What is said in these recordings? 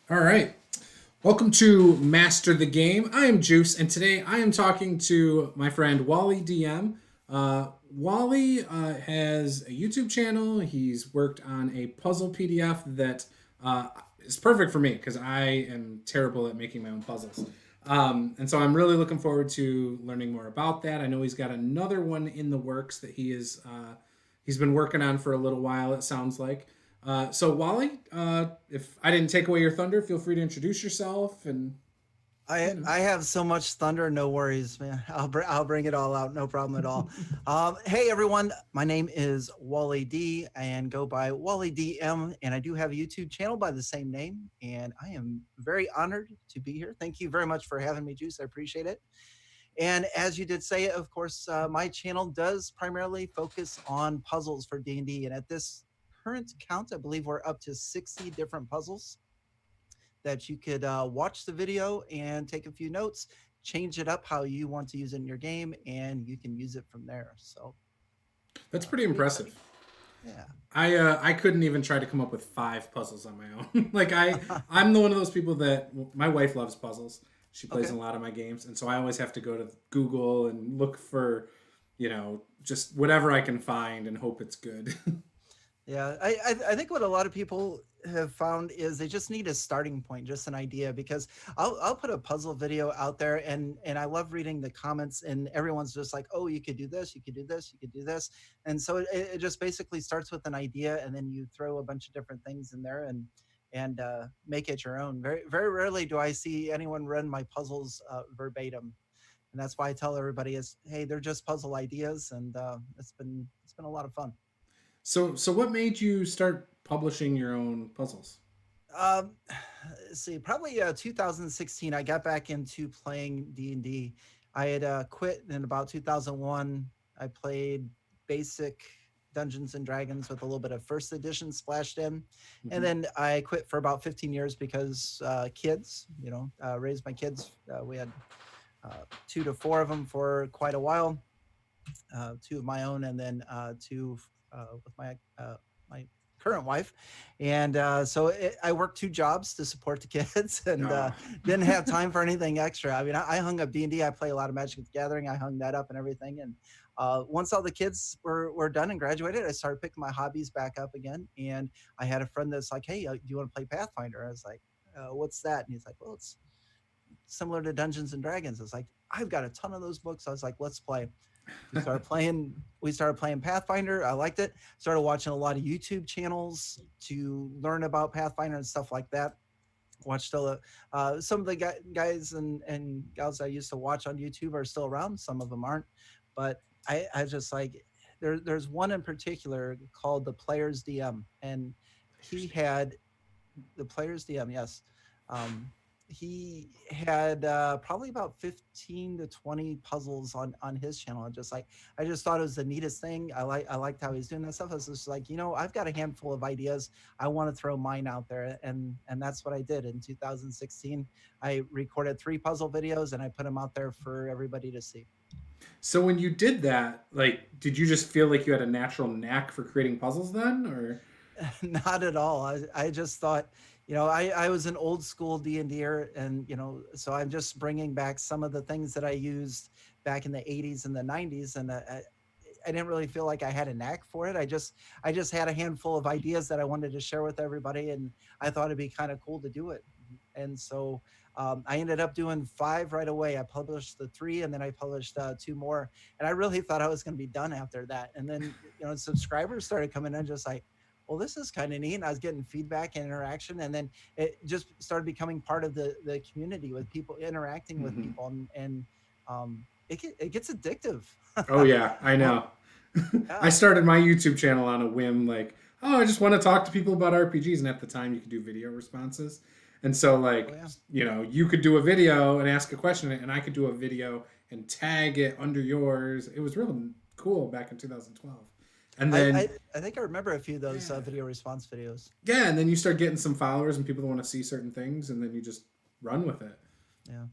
All right. Welcome to Master the Game. I am Juice, and today I am talking to my friend Wally DM. Wally has a YouTube channel. He's worked on a puzzle PDF that is perfect for me because I am terrible at making my own puzzles. And so I'm really looking forward to learning more about that. I know he's got another one in the works that he's been working on for a little while. It sounds like. So Wally, if I didn't take away your thunder, feel free to introduce yourself and I you know. I have so much thunder, no worries, man. I'll bring it all out, no problem at all. Hey everyone, my name is Wally D and go by Wally DM, and I do have a YouTube channel by the same name, and I am very honored to be here. Thank you very much for having me, Juice. I appreciate it. And as you did say, of course, my channel does primarily focus on puzzles for D&D, and at this current count, I believe we're up to 60 different puzzles that you could watch the video and take a few notes, change it up how you want to use it in your game, and you can use it from there. So That's pretty pretty exciting. impressive. Yeah. I couldn't even try to come up with five puzzles on my own. I'm the one of those people that my wife loves puzzles. She plays Okay. in a lot of my games, and so I always have to go to Google and look for, just whatever I can find and hope it's good. Yeah, I think what a lot of people have found is they just need a starting point, just an idea. Because I'll put a puzzle video out there, and I love reading the comments, and everyone's just like, oh, you could do this, you could do this, you could do this, and so it just basically starts with an idea, and then you throw a bunch of different things in there and make it your own. Very rarely do I see anyone run my puzzles verbatim, and that's why I tell everybody is, hey, they're just puzzle ideas, and it's been a lot of fun. So what made you start publishing your own puzzles? Um, let's see, probably 2016. I got back into playing D&D. I had quit in about 2001. I played basic Dungeons and Dragons with a little bit of first edition splashed in, and Mm-hmm. then I quit for about 15 years because kids, raised my kids. We had two to four of them for quite a while, two of my own, and then two with my current wife, and I worked two jobs to support the kids, and Oh, didn't have time for anything extra. I mean, I hung up D&D. I play a lot of Magic the Gathering. I hung that up and everything, and once all the kids were done and graduated, I started picking my hobbies back up again. And I had a friend that's like, "Hey, do you want to play Pathfinder?" I was like, "What's that?" And he's like, "Well, it's similar to Dungeons and Dragons." It's like, I've got a ton of those books. I was like, let's play. We started playing Pathfinder. I liked it. Started watching a lot of YouTube channels to learn about Pathfinder and stuff like that. Watched some of the guys and gals I used to watch on YouTube are still around. Some of them aren't, but I just like, there's one in particular called the Players DM, and he interesting. had the Players DM. Yes, um, he had probably about 15 to 20 puzzles on his channel. And just like, I just thought it was the neatest thing. I liked how he's doing that stuff. I was just like, I've got a handful of ideas. I want to throw mine out there, and that's what I did in 2016. I recorded three puzzle videos and I put them out there for everybody to see. So when you did that, did you just feel like you had a natural knack for creating puzzles then, or? Not at all. I just thought, I was an old school D&D'er, and, so I'm just bringing back some of the things that I used back in the 80s and the 90s. And I didn't really feel like I had a knack for it. I just had a handful of ideas that I wanted to share with everybody, and I thought it'd be kind of cool to do it. And so I ended up doing five right away. I published the three, and then I published two more. And I really thought I was going to be done after that. And then, subscribers started coming in just like, well, this is kind of neat. And I was getting feedback and interaction, and then it just started becoming part of the community with people interacting with Mm-hmm. people, and it gets addictive. Oh yeah, I Well, know. I yeah. started my YouTube channel on a whim, like, oh, I just want to talk to people about RPGs, and at the time you could do video responses, and so Oh yeah. you could do a video and ask a question, and I could do a video and tag it under yours. It was real cool back in 2012, and I, I then I think I remember a few of those yeah, video response videos. yeah, and then you start getting some followers and people that want to see certain things, and then you just run with it. Yeah.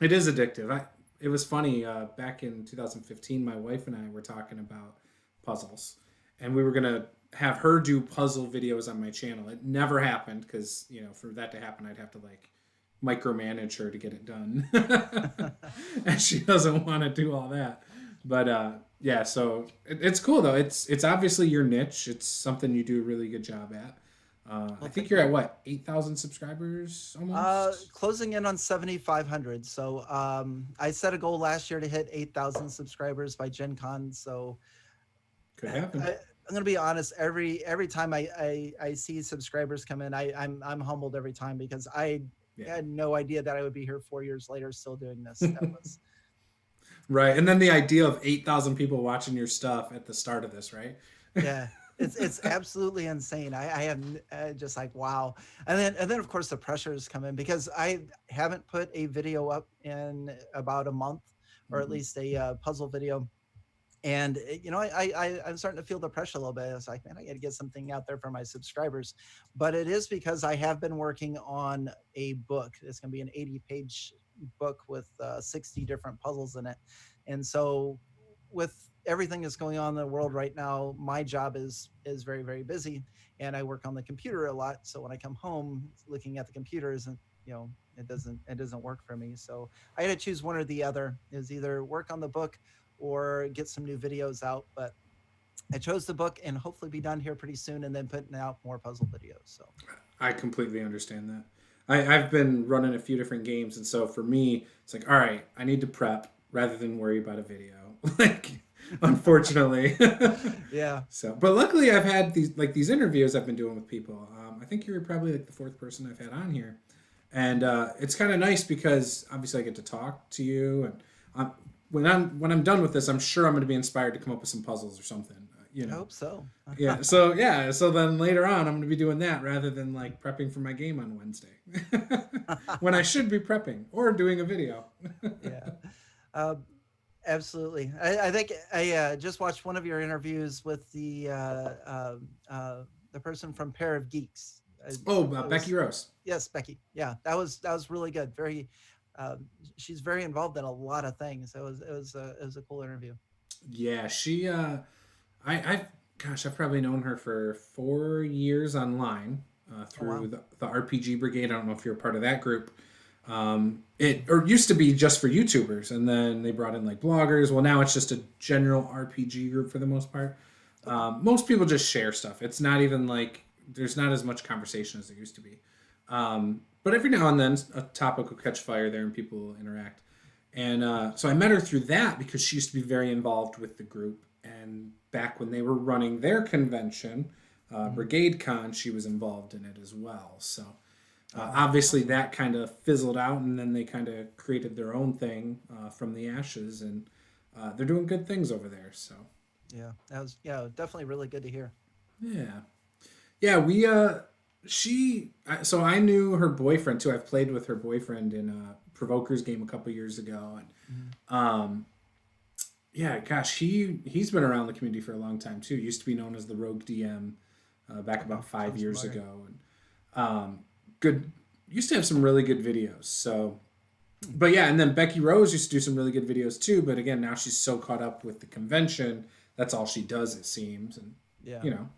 It is addictive. It was funny back in 2015. My wife and I were talking about puzzles, and we were gonna have her do puzzle videos on my channel. It never happened because, you know, for that to happen, I'd have to like micromanage her to get it done. And she doesn't want to do all that. But yeah, so it's cool though. It's obviously your niche. It's something you do a really good job at. I Well, think thank you're you. at what, 8,000 subscribers almost? Closing in on 7,500. So I set a goal last year to hit 8,000 subscribers by Gen Con. So Could I, happen. I'm gonna be honest. Every time I see subscribers come in, I'm humbled every time because I Yeah. had no idea that I would be here 4 years later still doing this. That was Right. And then the idea of 8,000 people watching your stuff at the start of this, right? yeah. It's absolutely insane. I am just like wow, and then of course the pressures come in because I haven't put a video up in about a month, or at Mhm. least a puzzle video. And you know, I'm starting to feel the pressure a little bit. It's like, man, I got to get something out there for my subscribers. But it is because I have been working on a book. It's going to be an 80-page book with 60 different puzzles in it. And so, with everything that's going on in the world right now, my job is very very busy, and I work on the computer a lot. So when I come home, looking at the computer isn't, you know, it doesn't work for me. So I had to choose one or the other. Is either work on the book or get some new videos out. But I chose the book and hopefully be done here pretty soon and then putting out more puzzle videos. So I completely understand that. I've been running a few different games, and so for me, it's like, all right, I need to prep rather than worry about a video. Like, unfortunately. yeah. So, but luckily, I've had these interviews I've been doing with people. I think you're probably like the fourth person I've had on here, and it's kind of nice because obviously I get to talk to you, and when I'm done with this, I'm sure I'm going to be inspired to come up with some puzzles or something. You I know. hope so. Yeah. So yeah. So then later on, I'm going to be doing that rather than like prepping for my game on Wednesday, when I should be prepping or doing a video. yeah. Uh, Absolutely. I think I just watched one of your interviews with the person from Pair of Geeks. Oh, It Becky was Rose. yes, Becky. Yeah, that was really good. Very, she's very involved in a lot of things. It was a cool interview. Yeah, she. I've gosh, I've probably known her for 4 years online Oh wow. through the RPG Brigade. I don't know if you're a part of that group. It or used to be just for YouTubers, and then they brought in like bloggers. Well, now it's just a general RPG group for the most part. Okay. Most people just share stuff. It's not even like there's not as much conversation as there used to be. But every now and then a topic will catch fire there and people will interact. And so I met her through that because she used to be very involved with the group. And back when they were running their convention, Mhm. Brigade Con, she was involved in it as well. So Oh, obviously awesome. that kind of fizzled out, and then they kind of created their own thing from the ashes, and they're doing good things over there. So Yeah, that was definitely really good to hear. yeah, yeah, we so I knew her boyfriend too. I've played with her boyfriend in a Provoker's game a couple years ago, and Mhm. um, yeah, gosh, he's been around the community for a long time too. Used to be known as the Rogue DM back Okay, about five sounds years familiar. ago, and good used to have some really good videos. So, Hmm. but yeah, and then Becky Rose used to do some really good videos too. But again, now she's so caught up with the convention, that's all she does, it seems, and Yeah, you know.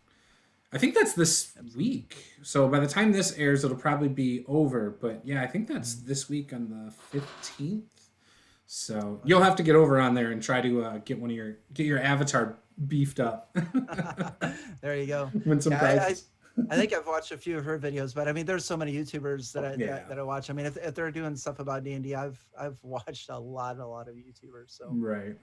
I think that's this absolutely. week. So by the time this airs, it'll probably be over. But yeah, I think that's Mhm. this week on the 15th. So you'll Okay. have to get over on there and try to get your avatar beefed up, There you go. win some Yeah, prizes. I think I've watched a few of her videos, but I mean, there's so many YouTubers Yeah, that I watch. I mean, if they're doing stuff about D&D, I've watched a lot of YouTubers. So right.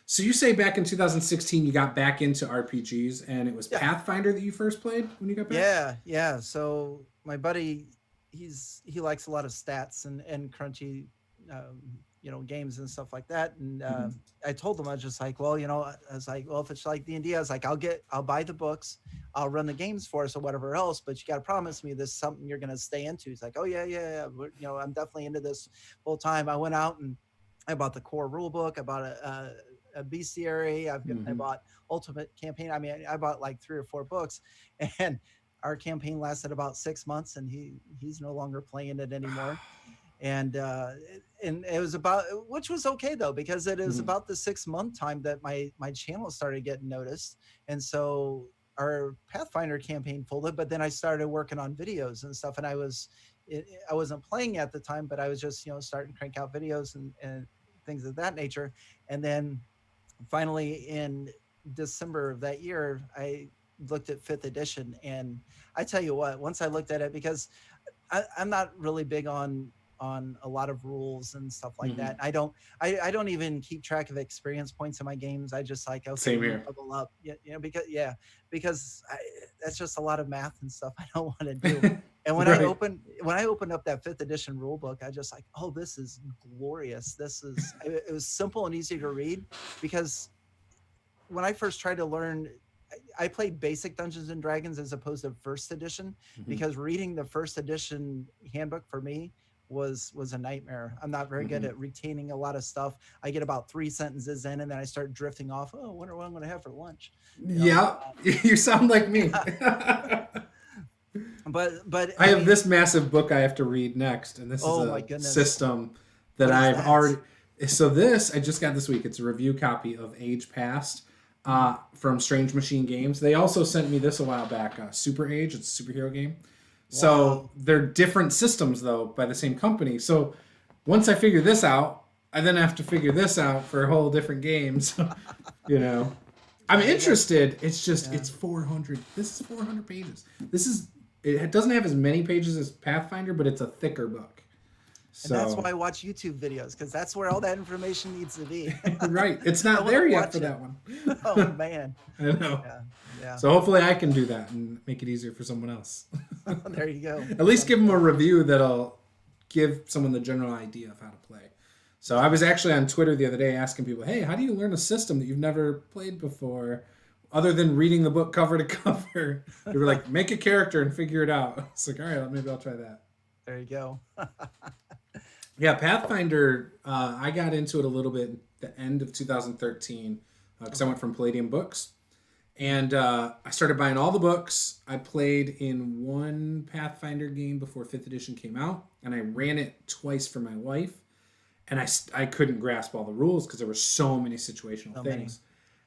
So you say back in 2016 you got back into RPGs, and it was yeah, Pathfinder that you first played when you got back. yeah. So my buddy, he likes a lot of stats and crunchy, um, games and stuff like that. And Mm-hmm. I told him, I was just like, well, I was like, well, if it's like D&D, I was like, I'll buy the books, I'll run the games for us or whatever else, but you got to promise me this is something you're gonna stay into. He's like, oh yeah. I'm definitely into this full time. I went out and I bought the core rule book. I bought a bestiary. I Mm-hmm. bought Ultimate Campaign. I mean, I bought like 3 or 4 books, and our campaign lasted about 6 months, and he's no longer playing it anymore. And it was about, which was okay though, because it was Mm-hmm. about the 6 month time that my channel started getting noticed. And so our Pathfinder campaign folded, but then I started working on videos and stuff, and I wasn't playing at the time, but I was just, starting to crank out videos and things of that nature. And then finally in December of that year, I looked at 5th edition, and I tell you what, once I looked at it, because I'm not really big on a lot of rules and stuff like Mm-hmm. that. I don't even keep track of experience points in my games. I just like, okay, Same here. level up, because that's just a lot of math and stuff I don't want to do. And when Right. I opened up that 5th edition rule book, I just like, oh, this is glorious. It was simple and easy to read, because when I first tried to learn, I played basic Dungeons and Dragons as opposed to 1st edition, Mm-hmm. because reading the 1st edition handbook for me was a nightmare. I'm not very good at retaining a lot of stuff. I get about 3 sentences in, and then I start drifting off. Oh, I wonder what I'm going to have for lunch. Yeah, you sound like me. But I have this massive book I have to read next, and this is my a goodness. system that I've already. So this I just got this week. It's a review copy of Age Past from Strange Machine Games. They also sent me this a while back. Super Age. It's a superhero game. So they're different systems though by the same company. So once I figure this out, I then have to figure this out for a whole different games. I'm interested. It's just it's 400. This is 400 pages. It doesn't have as many pages as Pathfinder, but it's a thicker book. So and that's why I watch YouTube videos, because that's where all that information needs to be. Right. It's not there yet for that one. Oh man. I know. Yeah. So hopefully I can do that and make it easier for someone else. There you go. At least give them a review that'll give someone the general idea of how to play. So I was actually on Twitter the other day asking people, hey, how do you learn a system that you've never played before other than reading the book cover to cover? They were like, make a character and figure it out. It's like, all right, maybe I'll try that. There you go. Yeah, Pathfinder, I got into it a little bit at the end of 2013 because I went from Palladium Books. And I started buying all the books. I played in one Pathfinder game before 5th edition came out, and I ran it twice for my wife. And I couldn't grasp all the rules because there were so many situational things.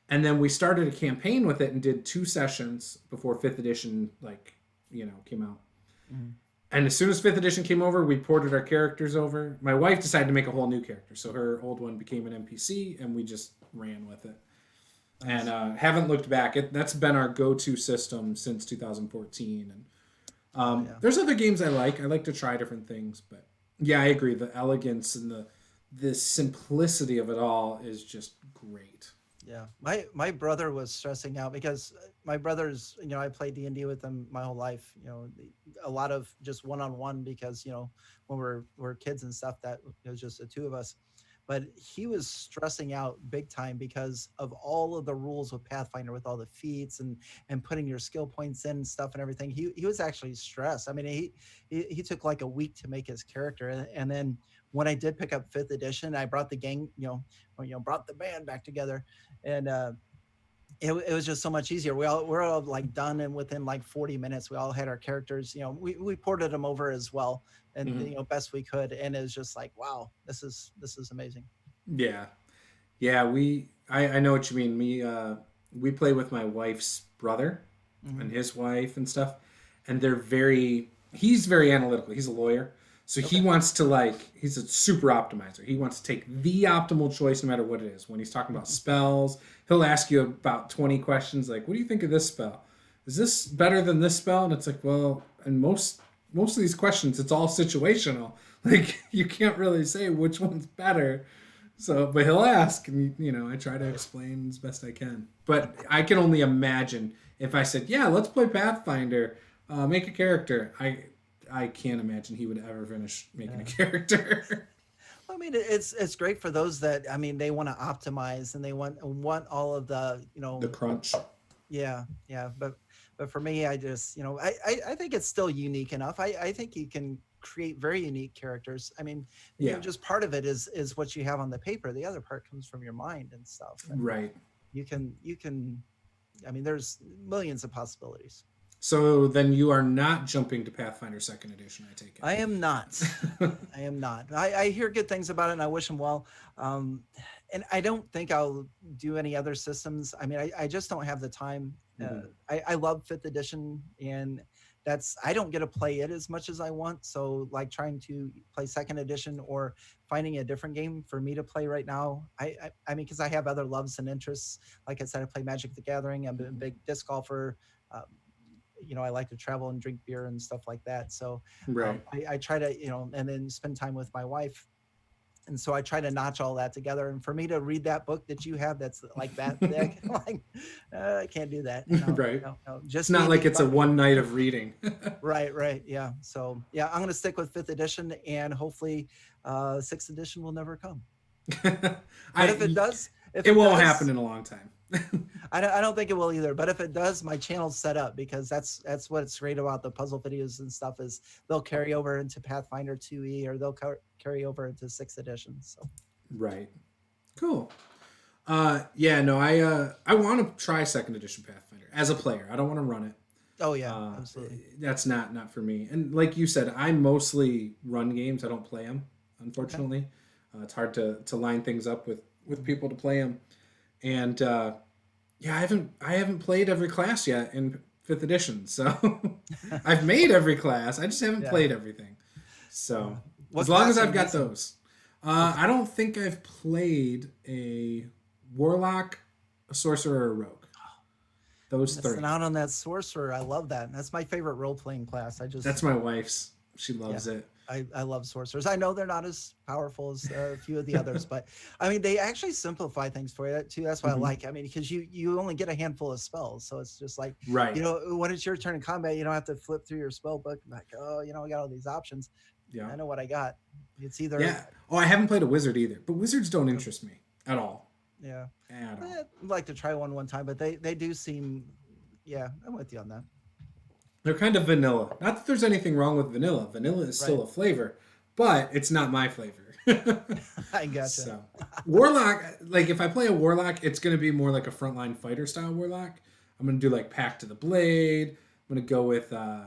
And then we started a campaign with it and did 2 sessions before 5th edition came out. Mm-hmm. And as soon as 5th edition came over, we ported our characters over. My wife decided to make a whole new character. So her old one became an NPC, and we just ran with it. Nice. And haven't looked back. That's been our go-to system since 2014. And there's other games I like. I like to try different things. But yeah, I agree. The elegance and the simplicity of it all is just great. Yeah, my brother was stressing out because my brother's, I played D&D with them my whole life, a lot of just one-on-one because, when we're kids and stuff, that it was just the 2 of us. But he was stressing out big time because of all of the rules with Pathfinder, with all the feats and putting your skill points in and stuff and everything. He was actually stressed. I mean, he took like a week to make his character. And then when I did pick up 5th edition, I brought the gang, brought the band back together. And it was just so much easier. We're all like done, and within like 40 minutes, we all had our characters. We ported them over as well, and best we could. And it was just like, wow, this is amazing. Yeah. I know what you mean. We play with my wife's brother and his wife and stuff, and he's very analytical. He's a lawyer. So he wants to he's a super optimizer. He wants to take the optimal choice no matter what it is. When he's talking about spells, he'll ask you about 20 questions like, what do you think of this spell? Is this better than this spell? And it's like, well, and most of these questions, it's all situational. Like, you can't really say which one's better. So, but he'll ask, and I try to explain as best I can. But I can only imagine if I said, yeah, let's play Pathfinder, make a character. I can't imagine he would ever finish making a character. Well, I mean, it's great for those that, they want to optimize and they want all of the, the crunch. Yeah. But for me, I just, I think it's still unique enough. I think you can create very unique characters. I mean, just part of it is what you have on the paper. The other part comes from your mind and stuff. And right. You can, there's millions of possibilities. So then you are not jumping to Pathfinder Second Edition, I take I am not. it. I am not. I hear good things about it, and I wish him well. Um, and I don't think I'll do any other systems. I mean, I just don't have the time. Mhm. I love fifth edition, and that's I don't get to play it as much as I want. So, like trying to play second edition or finding a different game for me to play right now. I mean, because I have other loves and interests. Like I said, I play Magic the Gathering. I'm a big disc golfer. Um, I like to travel and drink beer and stuff like that. So Right. I try to, and then spend time with my wife. And so I try to notch all that together. And for me to read that book that you have, that's like that thick, like, I can't do that. No, Right. no, no. It's Just not D&D. like it's a one night of reading. Right, right. Yeah. So yeah, I'm going to stick with fifth edition, and hopefully sixth edition will never come. But if it does, it won't happen in a long time. I don't think it will either. But if it does, my channel's set up, because that's what's great about the puzzle videos and stuff is they'll carry over into Pathfinder 2e, or they'll carry over into sixth edition. So Right. Cool. Yeah, no, I want to try second edition Pathfinder as a player. I don't want to run it. oh yeah, absolutely. That's not for me. And like you said, I mostly run games. I don't play them, Okay. unfortunately. It's hard to line things up with people to play them. And yeah, I haven't played every class yet in fifth edition. So I've made every class. I just haven't Yeah. played everything. So What as long as class are I've you got using? those, I don't think I've played a warlock, a sorcerer, or a rogue. Those three. Missing out on that sorcerer. I love that. That's my favorite role playing class. That's my wife's. She loves it. I love sorcerers. I know they're not as powerful as a few of the others, but I mean, they actually simplify things for you too. That's what I like. I mean, because you only get a handful of spells, so it's just like, Right. when it's your turn in combat, you don't have to flip through your spell book and like, oh, I got all these options. Yeah. I know what I got. It's either Yeah. Oh, I haven't played a wizard either, but wizards don't interest me at all. yeah. At all. I'd like to try one time, but they do seem, yeah, I'm with you on that. They're kind of vanilla. Not that there's anything wrong with vanilla. Vanilla is still Right. a flavor, but it's not my flavor. I gotcha. So, warlock, like if I play a warlock, it's going to be more like a frontline fighter style warlock. I'm going to do like Pact to the Blade. I'm going to go with the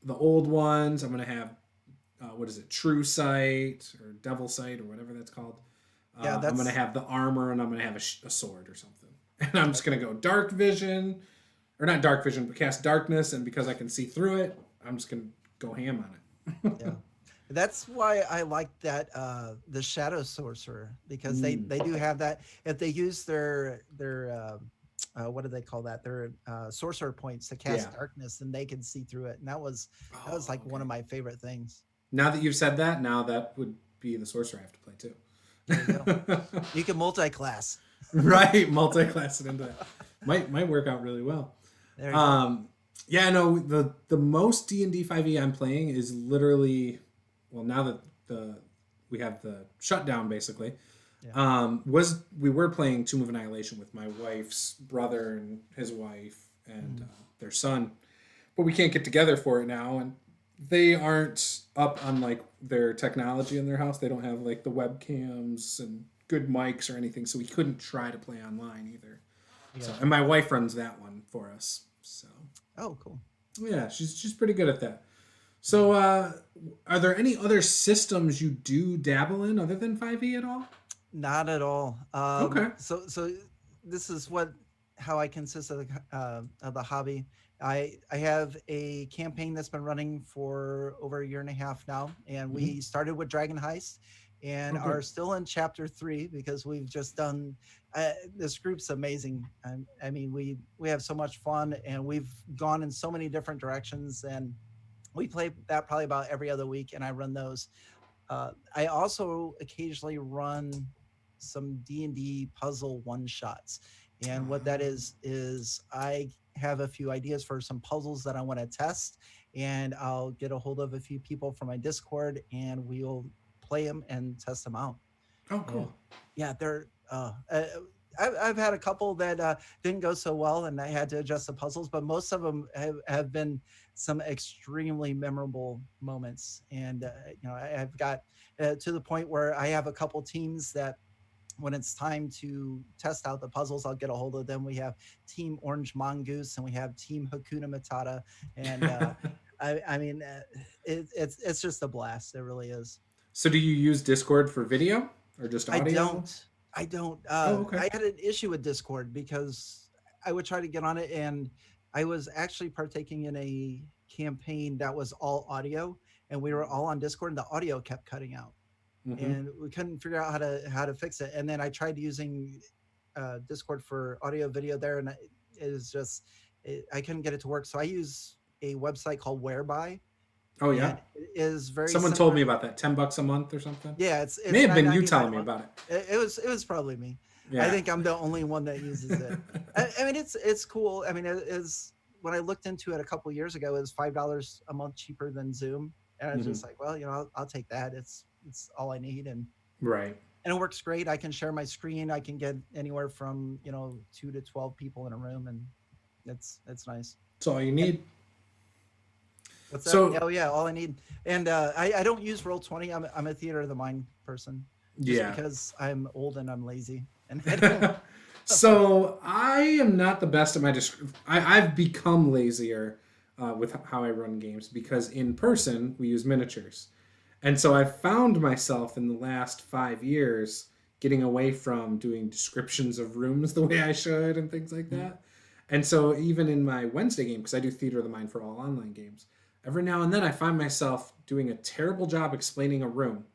old ones. I'm going to have what is it, True Sight or Devil Sight or whatever that's called. Yeah, I'm going to have the armor, and I'm going to have a sword or something. And I'm just going to go dark vision, or not dark vision, but cast darkness. And because I can see through it, I'm just going to go ham on it. Yeah. That's why I like that the Shadow Sorcerer, because they do have that. If they use their what do they call that? Their sorcerer points to cast darkness, and they can see through it. And that was like one of my favorite things. Now that you've said that, now that would be the sorcerer I have to play too. There you go. You can multi-class. Right, multi-class it into that. Might work out really well. There you go. Yeah, no, the most D&D 5e I'm playing is literally, well, now that we have the shutdown basically. Yeah. We were playing Tomb of Annihilation with my wife's brother and his wife and their son, but we can't get together for it now, and they aren't up on like their technology in their house. They don't have like the webcams and good mics or anything, so we couldn't try to play online either. Yeah. So, and my wife runs that one for us. So Oh, cool. yeah, she's pretty good at that. So are there any other systems you do dabble in other than 5e at all? Not at all. Okay. So this is how I consist of the hobby. I have a campaign that's been running for over a year and a half now, and we started with Dragon Heist, and are still in chapter 3 because we've just done. This group's amazing. I mean, we have so much fun, and we've gone in so many different directions, and we play that probably about every other week, and I run those. I also occasionally run some D&D puzzle one-shots, and what that is I have a few ideas for some puzzles that I want to test, and I'll get a hold of a few people from my Discord, and we'll play them and test them out. Oh, cool. Yeah, they're I've had a couple that didn't go so well, and I had to adjust the puzzles, but most of them have been some extremely memorable moments. And I've got to the point where I have a couple teams that when it's time to test out the puzzles, I'll get a hold of them. We have Team Orange Mongoose and we have Team Hakuna Matata, and I mean, it's just a blast. It really is. So do you use Discord for video or just I audio? don't. I don't. Oh, okay. I had an issue with Discord because I would try to get on it, and I was actually partaking in a campaign that was all audio, and we were all on Discord, and the audio kept cutting out, Hmm. and we couldn't figure out how to fix it. And then I tried using Discord for audio video there, and it was just I couldn't get it to work. So I use a website called Whereby, Oh yeah. and it is very Someone told me similar. about that. $10 a month or something. Yeah, May it's have been you 9.99 a telling me month. about it. It was probably me. I Yeah. think I'm the only one that uses it. I mean, it's cool. I mean, it is when I looked into it a couple years ago, it was $5 a month cheaper than Zoom, and I was Hmm. just like, well, I'll take that. It's all I need, Right. and it works great. I can share my screen. I can get anywhere from 2 to 12 people in a room, and it's nice. That's all you And need. what's that? So Oh yeah, all I need. And I don't use Roll20. I'm a theater of the mind person, just yeah. because I'm old and I'm lazy, and I don't. So I am not the best at my I've become lazier with how I run games because in person we use miniatures, and so I've found myself in the last 5 years getting away from doing descriptions of rooms the way I should and things like Mhm. that. And so even in my Wednesday game, because I do Theater of the Mind for all online games, every now and then I find myself doing a terrible job explaining a room,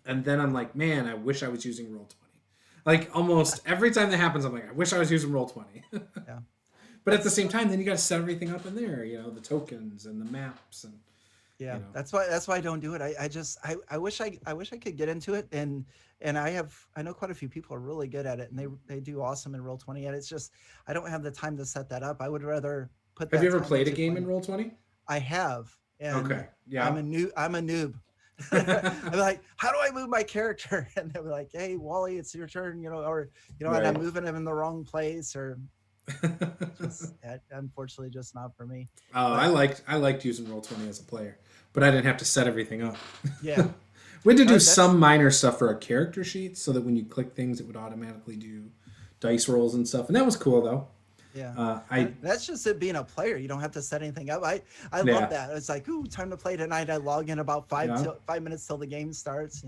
and then I'm like, man, I wish I was using Roll 20. Like almost every time that happens, I'm like, I wish I was using Roll 20. Yeah, But at the that's same time, then you got to set everything up in there, the tokens and the maps and you yeah. know. That's why I don't do it. I wish I could get into it, and I know quite a few people are really good at it, and they do awesome in Roll20, and it's just I don't have the time to set that up. I would rather put Have you that ever time played a into game in playing. Roll 20? I have, and Okay, yeah. I'm a noob. I'm like, how do I move my character? And they're like, hey, Wally, it's your turn, or and I'm Right. moving him in the wrong place, or just unfortunately just not for me. Oh, But I liked using Roll 20 as a player, but I didn't have to set everything up. yeah, We had to do that's some minor stuff for our character sheets so that when you click things, it would automatically do dice rolls and stuff, and that was cool though. yeah. I That's just it being a player. You don't have to set anything up. I love Yeah, that. It's like, ooh, time to play tonight. I log in about yeah, 5 minutes till the game starts.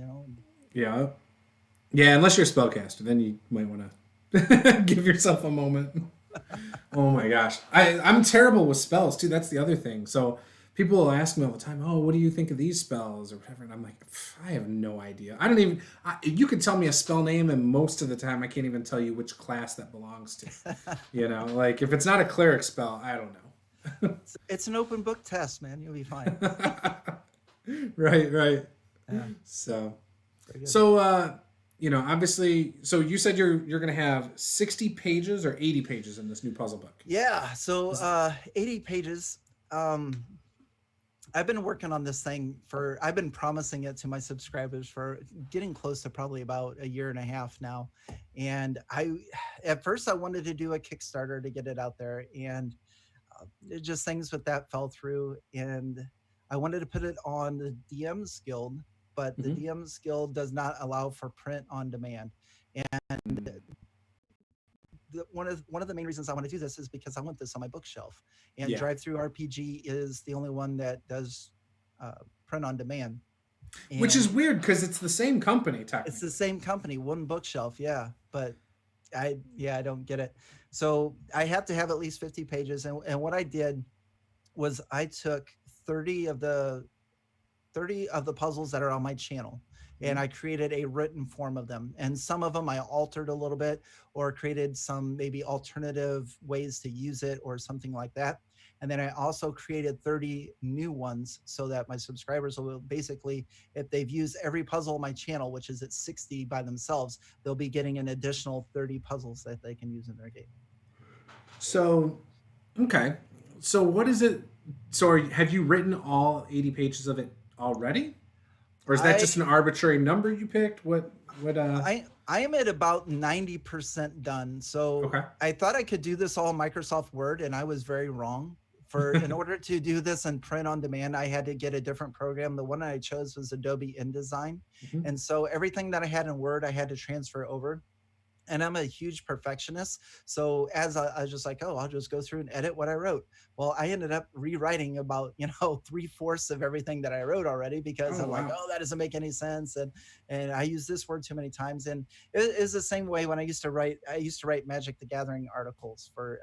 yeah, yeah. Unless you're a spellcaster, then you might want to give yourself a moment. Oh my gosh, I'm terrible with spells too. That's the other thing. So people will ask me all the time, "Oh, what do you think of these spells?" or whatever, and I'm like, I have no idea. I don't even. You could tell me a spell name, and most of the time, I can't even tell you which class that belongs to. Like if it's not a cleric spell, I don't know. It's an open book test, man. You'll be fine. Right, right. Yeah, So, very good. obviously, so you said you're gonna have 60 pages or 80 pages in this new puzzle book. Yeah, so 80 pages. Um, I've been working on this thing I've been promising it to my subscribers for getting close to probably about a year and a half now. And at first I wanted to do a Kickstarter to get it out there, and just things with that fell through. And I wanted to put it on the DM's Guild, but the Hmm. DM's Guild does not allow for print on demand. And one of the main reasons I want to do this is because I want this on my bookshelf, and Yeah, DriveThruRPG is the only one that does print on demand, which is and weird because it's the same company it's the technically. same company, one bookshelf, yeah. But I don't get it. So I have to have at least 50 pages, and what I did was I took 30 of the 30 of the puzzles that are on my channel, and Mhm. I created a written form of them, and some of them I altered a little bit or created some maybe alternative ways to use it or something like that. And then I also created 30 new ones so that my subscribers will basically, if they've used every puzzle on my channel, which is at 60 by themselves, they'll be getting an additional 30 puzzles that they can use in their game. So, okay. So what is it? So have you written all 80 pages of it already, or is that I just an arbitrary number you picked? What? I am at about 90% done. So Okay. I thought I could do this all in Microsoft Word, and I was very wrong. in order to do this and print on demand, I had to get a different program. The one I chose was Adobe InDesign. Mm-hmm. And so everything that I had in Word, I had to transfer over. And I'm a huge perfectionist. So as I was just like, oh, I'll just go through and edit what I wrote. Well, I ended up rewriting about, 3/4 of everything that I wrote already, because I'm like, oh, that doesn't make any sense. And I use this word too many times. And it is the same way when I used to write Magic the Gathering articles for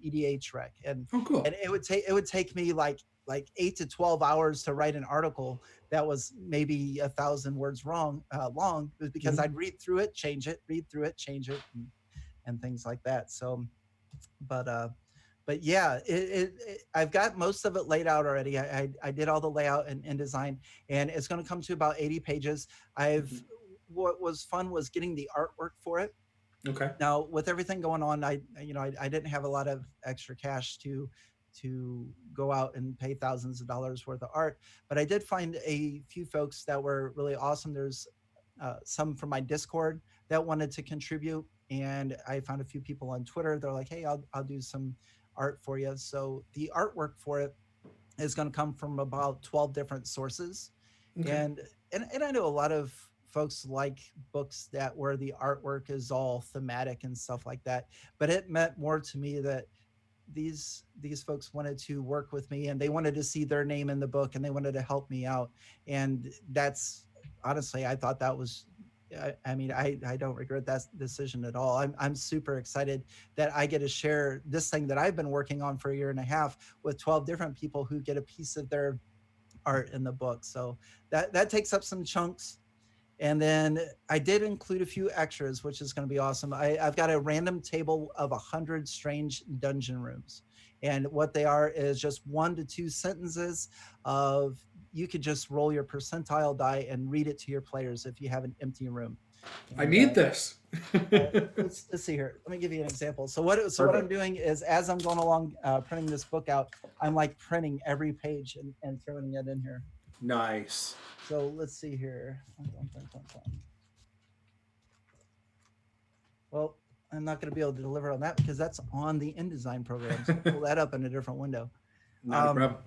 EDH Rec. And cool. And it would take me like 8 to 12 hours to write an article that was maybe 1,000 words long. It was because I'd read through it, change it, and things like that. So, but yeah, I've got most of it laid out already. I did all the layout and InDesign, and it's going to come to about 80 pages. What was fun was getting the artwork for it. Okay. Now, with everything going on, I didn't have a lot of extra cash to go out and pay thousands of dollars worth of art, but I did find a few folks that were really awesome. There's some from my Discord that wanted to contribute, and I found a few people on Twitter. They're like, hey, I'll do some art for you. So the artwork for it is going to come from about 12 different sources. Okay. And I know a lot of folks like books where the artwork is all thematic and stuff like that, but it meant more to me that these folks wanted to work with me, and they wanted to see their name in the book, and they wanted to help me out. And that's honestly, I thought that was, I don't regret that decision at all. I'm super excited that I get to share this thing that I've been working on for a year and a half with 12 different people who get a piece of their art in the book. So that takes up some chunks. And then I did include a few extras, which is going to be awesome. I've got a random table of 100 strange dungeon rooms. And what they are is just 1 to 2 sentences of, you could just roll your percentile die and read it to your players if you have an empty room. And, I need this. Let's see here. Let me give you an example. So what I'm doing is, as I'm going along printing this book out, I'm like printing every page and throwing it in here. Nice. So let's see here. Well, I'm not going to be able to deliver on that because that's on the InDesign program. So pull that up in a different window. Not a problem.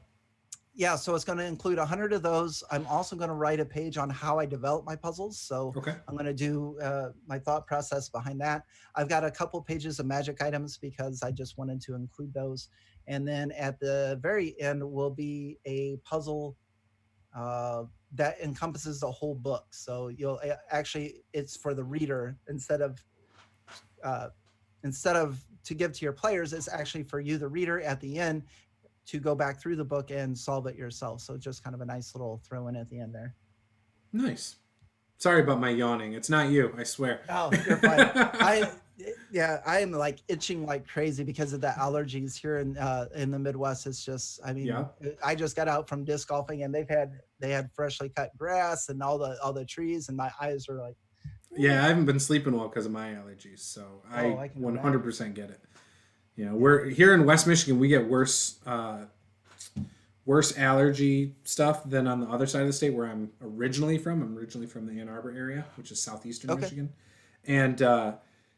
Yeah, so it's going to include 100 of those. I'm also going to write a page on how I develop my puzzles. So I'm going to do my thought process behind that. I've got a couple pages of magic items because I just wanted to include those. And then at the very end will be a puzzle that encompasses the whole book. So you'll actually, it's for the reader instead of to give to your players. It's actually for you, the reader, at the end to go back through the book and solve it yourself. So just kind of a nice little throw in at the end there. Nice. Sorry about my yawning. It's not you, I swear. Oh, you're fine. I am like itching like crazy because of the allergies here in the Midwest. It's just, I just got out from disc golfing, and they had freshly cut grass and all the trees, and my eyes are like. Yeah, I haven't been sleeping well because of my allergies, so I 100% get it. You know, we're here in West Michigan. We get worse allergy stuff than on the other side of the state where I'm originally from. I'm originally from the Ann Arbor area, which is southeastern Michigan. And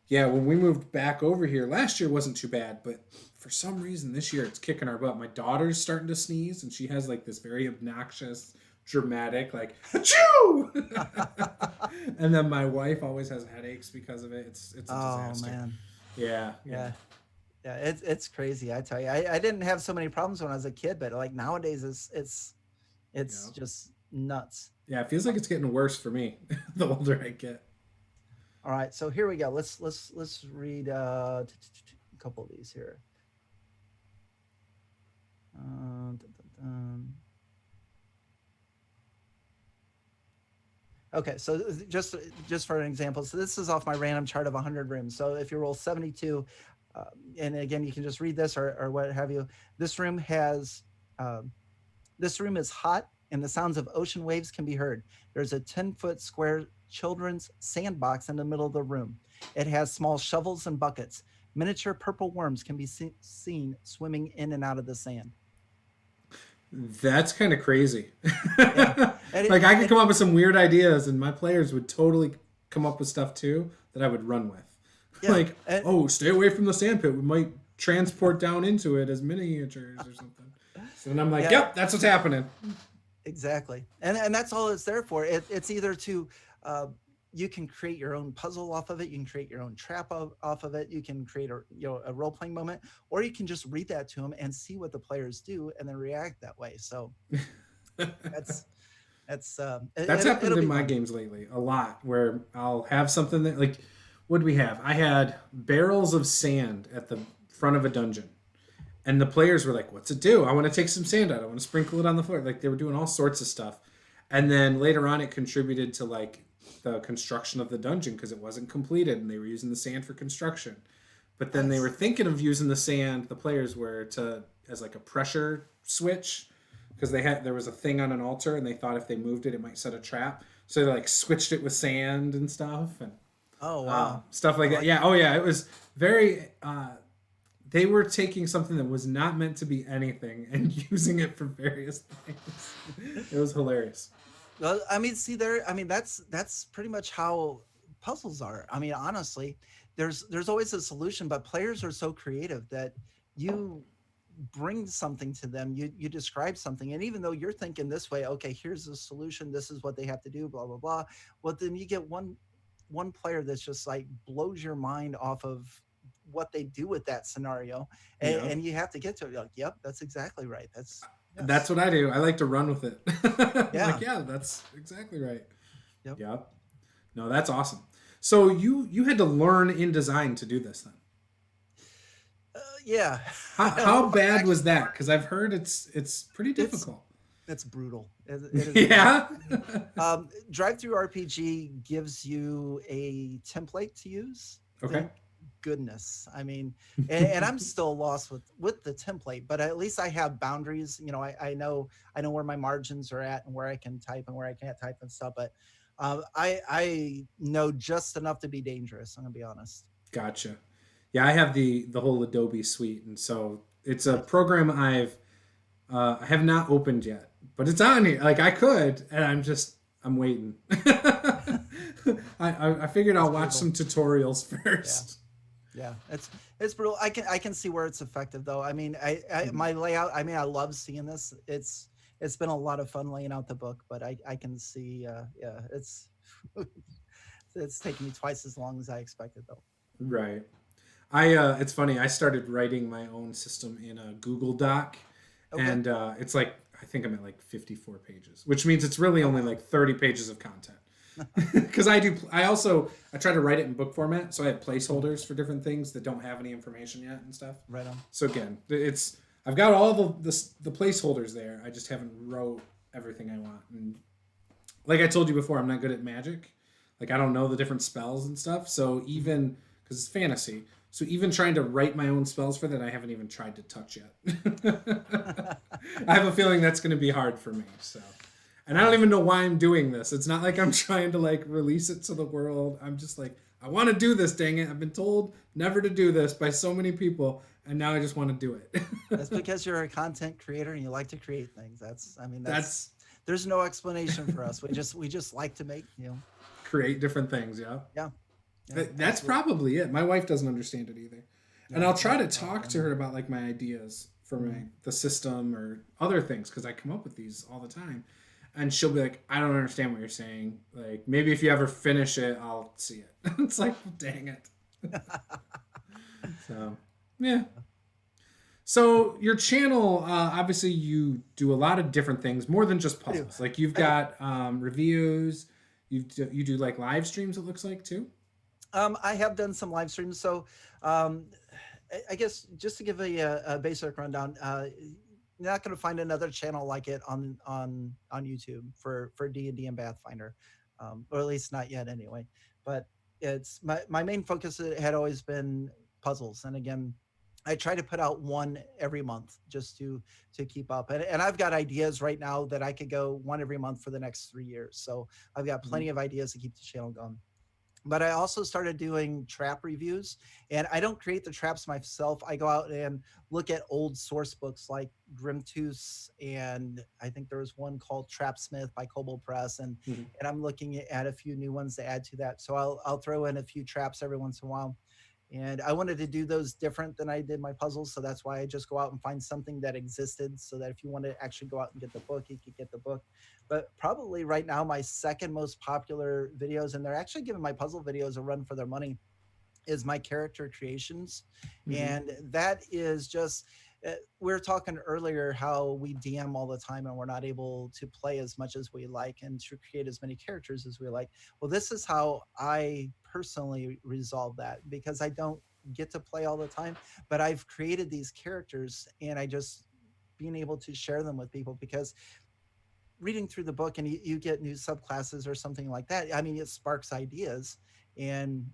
when we moved back over here, last year wasn't too bad, but for some reason this year it's kicking our butt. My daughter's starting to sneeze, and she has like this very obnoxious, dramatic, like, achoo! And then my wife always has headaches because of it. It's a disaster. Oh, man. Yeah. Yeah, it's crazy. I tell you, I didn't have so many problems when I was a kid, but like nowadays it's just nuts. Yeah, it feels like it's getting worse for me the older I get. All right, so here we go. Let's read a couple of these here. Okay, so just for an example, so this is off my random chart of 100 rooms. So if you roll 72. And again, you can just read this or what have you. This room is hot, and the sounds of ocean waves can be heard. There's a 10-foot square children's sandbox in the middle of the room. It has small shovels and buckets. Miniature purple worms can be seen swimming in and out of the sand. That's kind of crazy. Yeah. I could come up with some weird ideas, and my players would totally come up with stuff too that I would run with. Yeah, stay away from the sand pit. We might transport down into it as miniatures or something. So then I'm like, Yeah, yep, that's what's happening. exactly. And that's all it's there for. It's either to uh, you can create your own puzzle off of it, you can create your own trap off of it, you can create a role playing moment, or you can just read that to them and see what the players do and then react that way. So that's That's happened it'll in be my fun. games lately a lot, where I'll have something that, like, what do we have? I had barrels of sand at the front of a dungeon, and the players were like, "What's it do? I want to take some sand out. I want to sprinkle it on the floor." Like, they were doing all sorts of stuff, and then later on, it contributed to like the construction of the dungeon because it wasn't completed, and they were using the sand for construction. But then they were Nice. thinking of using the sand. The players were to as like a pressure switch because there was a thing on an altar and they thought if they moved it, it might set a trap. So they like switched it with sand and stuff and Oh wow. stuff like I that. like Yeah. Oh yeah. It was very. They were taking something that was not meant to be anything and using it for various things. It was hilarious. Well, I mean, see there. I mean, that's pretty much how puzzles are. I mean, honestly, there's always a solution, but players are so creative that you bring something to them. You describe something, and even though you're thinking this way, okay, here's the solution. This is what they have to do. Blah blah blah. Well, then you get one player that's just like blows your mind off of what they do with that scenario, Yeah. and you have to get to it. You're like, yep, that's exactly right. That's That's yes, what I do. I like to run with it. I'm like, yeah, yeah, that's exactly right. yep. Yep. No, that's awesome. So you had to learn InDesign to do this then. Yeah, How, I don't know how if I bad actually. was that? Because I've heard it's pretty It's difficult. it's brutal. It is brutal. Yeah. DriveThruRPG gives you a template to use. Okay. Thank goodness. I mean, and I'm still lost with the template, but at least I have boundaries. You know, I know where my margins are at and where I can type and where I can't type and stuff. But I know just enough to be dangerous. I'm gonna be honest. Gotcha. Yeah, I have the whole Adobe suite, and so it's a Nice. program I have not opened yet, but it's on here. Like I could, and I'm waiting. I figured It's I'll watch brutal. some tutorials Yeah. first. Yeah, it's brutal. I can see where it's effective though. I mean, I Mhm. my layout. I mean, I love seeing this. It's been a lot of fun laying out the book, but I can see. Yeah, it's taking me twice as long as I expected though. Right. It's funny. I started writing my own system in a Google Doc, Okay. and it's like I think I'm at like 54 pages, which means it's really Oh only wow. like 30 pages of content. Because I try to write it in book format, so I have Mhm. placeholders for different things that don't have any information yet and stuff. Right on. So again, it's I've got all the placeholders there. I just haven't wrote everything I want. And like I told you before, I'm not good at magic. Like I don't know the different spells and stuff. So Mhm. even because it's fantasy, so even trying to write my own spells for that, I haven't even tried to touch yet. I have a feeling that's going to be hard for me. So, and I don't Wow. even know why I'm doing this. It's not like I'm trying to like release it to the world. I'm just like I want to do this. Dang it! I've been told never to do this by so many people, and now I just want to do it. That's because you're a content creator and you like to create things. I mean, That's there's no explanation for us. We just like to make, create different things. Yeah. yeah, yeah, That's absolutely. probably it. My wife doesn't understand it either. And Yeah, I'll try no, to no, talk to and her about like my ideas for mhm. the system or other things because I come up with these all the time. And she'll be like, I don't understand what you're saying. Like maybe if you ever finish it, I'll see it. It's like, dang it. So yeah. So your channel, obviously, you do a lot of different things, more than just I do. puzzles. Like you've I do. got reviews. You do like live streams. It looks like too. I have done some live streams. So, um, I guess just to give a basic rundown, you're not going to find another channel like it on YouTube for D and Pathfinder, or at least not yet anyway. But it's my main focus had always been puzzles, and again, I try to put out one every month just to keep up. And I've got ideas right now that I could go one every month for the next 3 years. So I've got Mhm. plenty of ideas to keep the channel going. But I also started doing trap reviews, and I don't create the traps myself. I go out and look at old source books like Grimtooth, and I think there was one called Trapsmith by Kobold Press, Mhm. and I'm looking at a few new ones to add to that. So I'll throw in a few traps every once in a while. And I wanted to do those different than I did my puzzles. So that's why I just go out and find something that existed so that if you want to actually go out and get the book, you could get the book. But probably right now, my second most popular videos, and they're actually giving my puzzle videos a run for their money, is my character creations. Hmm. And that is just, we were talking earlier how we DM all the time and we're not able to play as much as we like and to create as many characters as we like. Well, this is how I personally resolve that, because I don't get to play all the time, but I've created these characters and I just being able to share them with people, because reading through the book and you get new subclasses or something like that, I mean, it sparks ideas. And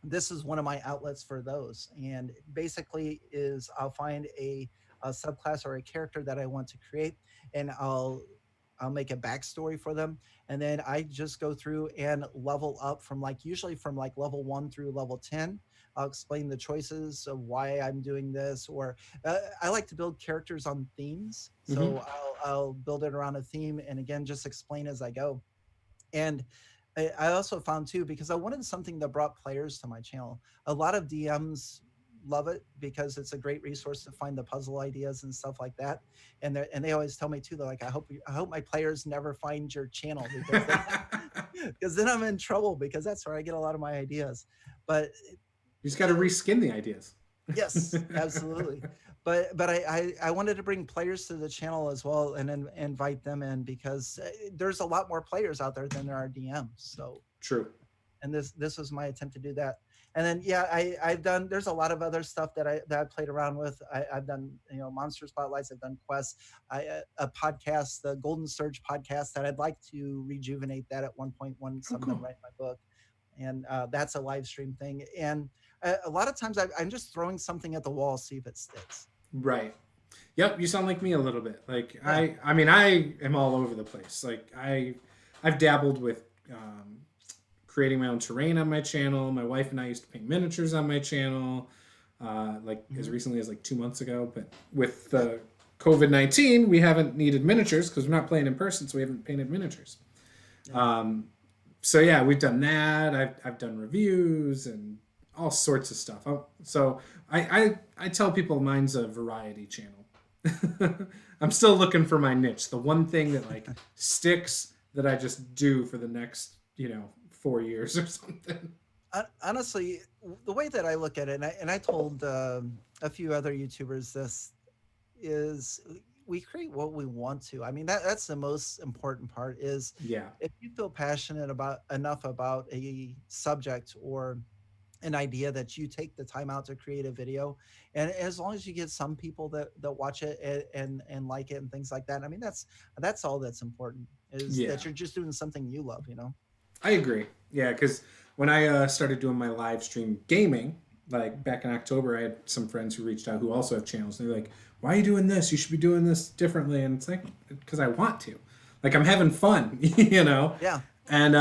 this is one of my outlets for those. And basically is I'll find a subclass or a character that I want to create, and I'll make a backstory for them, and then I just go through and level up from like usually from like level 1 through level 10. I'll explain the choices of why I'm doing this, or I like to build characters on themes. Hmm. So I'll build it around a theme, and again, just explain as I go. And I also found too, because I wanted something that brought players to my channel. A lot of DMs love it because it's a great resource to find the puzzle ideas and stuff like that. And they always tell me too, they're like, I hope my players never find your channel, because then because then I'm in trouble, because that's where I get a lot of my ideas. But You just got to reskin the ideas. yes, absolutely. But I wanted to bring players to the channel as well, and then invite them in, because there's a lot more players out there than there are DMs. So, True. and this was my attempt to do that. And then yeah, I've done, there's a lot of other stuff that I played around with. I've done, you know, monster spotlights, I've done quests, a podcast, the Golden Surge podcast, that I'd like to rejuvenate that at one point when Oh, I'm done cool. writing my book. And that's a live stream thing. And a lot of times I'm just throwing something at the wall, see if it sticks. Right. Yep, you sound like me a little bit. Like Yeah. I mean, I am all over the place. Like I've dabbled with creating my own terrain on my channel. My wife and I used to paint miniatures on my channel, like as Hmm. recently as like 2 months ago. But with Yeah. COVID-19, we haven't needed miniatures because we're not playing in person, so we haven't painted miniatures. Yeah. Um, so yeah, we've done that. I've done reviews and all sorts of stuff. So I tell people mine's a variety channel. I'm still looking for my niche, the one thing that like sticks that I just do for the next 4 years or something. Honestly, the way that I look at it, and I told a few other YouTubers this, is we create what we want to. I mean, that's the most important part, is Yeah. if you feel passionate about enough about a subject or an idea, that you take the time out to create a video. And as long as you get some people that watch it and like it and things like that, I mean, that's all that's important, is Yeah. that you're just doing something you love, you know. I agree. Yeah, because when I started doing my live stream gaming, like back in October, I had some friends who reached out who also have channels. And they're like, "Why are you doing this? You should be doing this differently." And it's like, because I want to. Like I'm having fun, you know. Yeah. And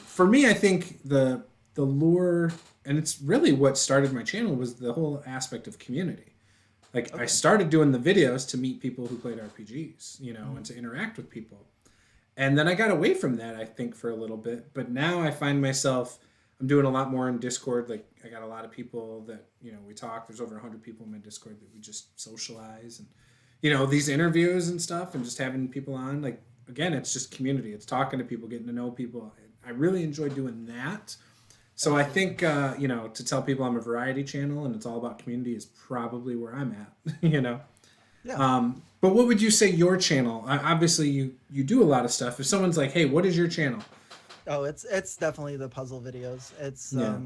for me, I think the lure, and it's really what started my channel, was the whole aspect of community. Like I Okay. started doing the videos to meet people who played RPGs, Mhm. and to interact with people. And then I got away from that, I think, for a little bit. But now I find myself, I'm doing a lot more in Discord. Like I got a lot of people that, we talk. There's over 100 people in my Discord that we just socialize, and these interviews and stuff, and just having people on. Like again, it's just community. It's talking to people, getting to know people. I really enjoy doing that. So I Absolutely. think to tell people I'm a variety channel and it's all about community is probably where I'm at. Yeah. But what would you say your channel? Obviously, you do a lot of stuff. If someone's like, "Hey, what is your channel?" Oh, it's definitely the puzzle videos. It's Yeah.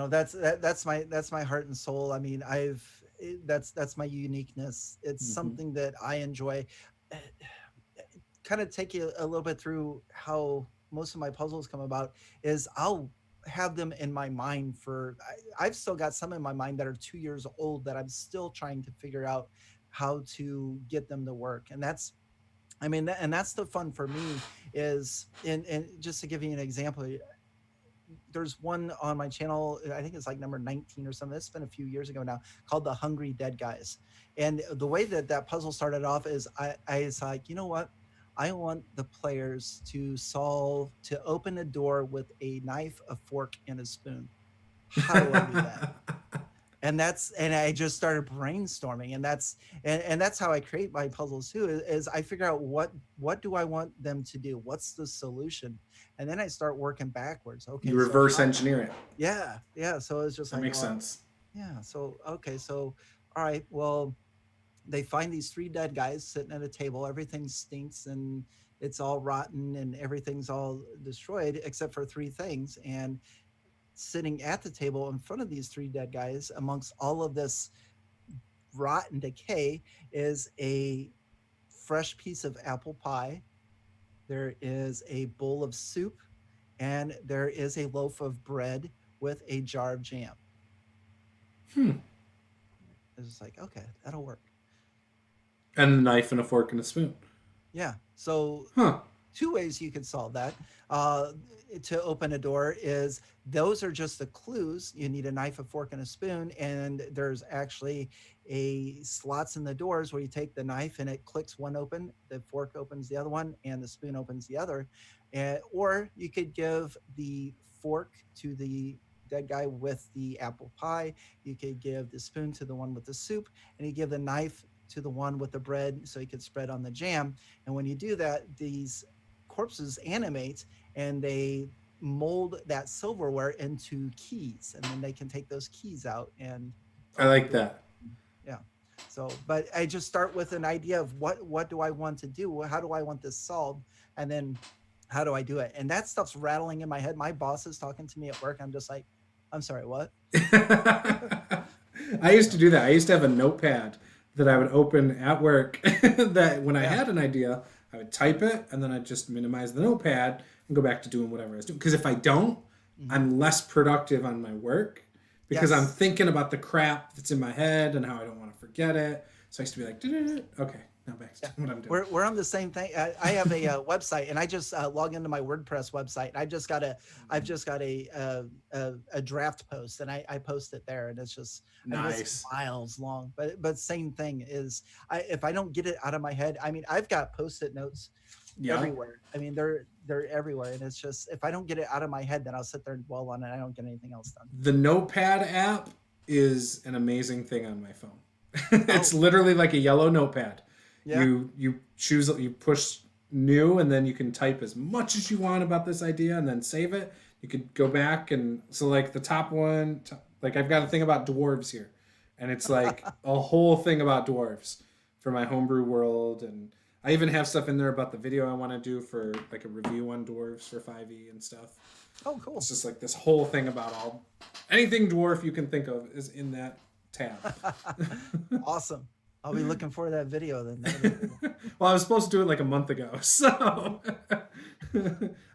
that's my heart and soul. I mean, that's my uniqueness. It's Hmm. something that I enjoy. Kind of take you a little bit through how most of my puzzles come about, is I'll have them in my mind for I've still got some in my mind that are 2 years old that I'm still trying to figure out how to get them to work. And that's, I mean, and that's the fun for me, is and just to give you an example, there's one on my channel, I think it's like number 19 or something, it's been a few years ago now, called The Hungry Dead Guys. And the way that puzzle started off is I was like, you know what, I want the players to open a door with a knife, a fork, and a spoon. How do I do that? and I just started brainstorming, and that's how I create my puzzles too, is I figure out what do I want them to do, what's the solution, and then I start working backwards. You Okay, so reverse engineer it. yeah, so it's just That like, makes sense. yeah, so okay, so all right, well, they find these three dead guys sitting at a table, everything stinks and it's all rotten and everything's all destroyed except for three things, and sitting at the table in front of these three dead guys amongst all of this rotten decay is a fresh piece of apple pie. There is a bowl of soup, and there is a loaf of bread with a jar of jam. Hmm. It's just like, okay, that'll work. And a knife and a fork and a spoon. Yeah. So Huh. two ways you can solve that. Uh, to open a door is those are just the clues. You need a knife, a fork, and a spoon, and there's actually a slots in the doors where you take the knife and it clicks one open, the fork opens the other one, and the spoon opens the other. Or you could give the fork to the dead guy with the apple pie. You could give the spoon to the one with the soup, and you give the knife to the one with the bread so you could spread on the jam. And when you do that, these corpses animate and they mold that silverware into keys, and then they can take those keys out and I like that. yeah. So but I just start with an idea of what do I want to do, how do I want this solved, and then how do I do it. And that stuff's rattling in my head. My boss is talking to me at work, I'm just like, I'm sorry, what? I used to do that. I used to have a notepad that I would open at work that when I Yeah. had an idea, I would type it and then I'd just minimize the notepad and go back to doing whatever I was doing. Because if I don't, Mhm. I'm less productive on my work because I'm Yes. thinking about the crap that's in my head and how I don't want to forget it. So I used to be like, okay, now back to what I'm doing. We're on the same thing. I have a website, and I just log into my WordPress website. I've just got a draft post, and I post it there, and I mean, it's Nice. miles long. But same thing is, if I don't get it out of my head, I mean, I've got post-it notes Yeah. everywhere. I mean, they're everywhere, and it's just if I don't get it out of my head, then I'll sit there and dwell on it. I don't get anything else done. The notepad app is an amazing thing on my phone. It's Oh, literally like a yellow notepad. yeah. You push new and then you can type as much as you want about this idea and then save it. You could go back and so like the top one, like I've got a thing about dwarves here, and it's like a whole thing about dwarves for my homebrew world, and I even have stuff in there about the video I want to do for like a review on dwarves for 5e and stuff. Oh, cool. It's just like this whole thing about all anything dwarf you can think of is in that tab. Awesome. I'll be looking for that video then. That'll be cool. Well, I was supposed to do it like a month ago, so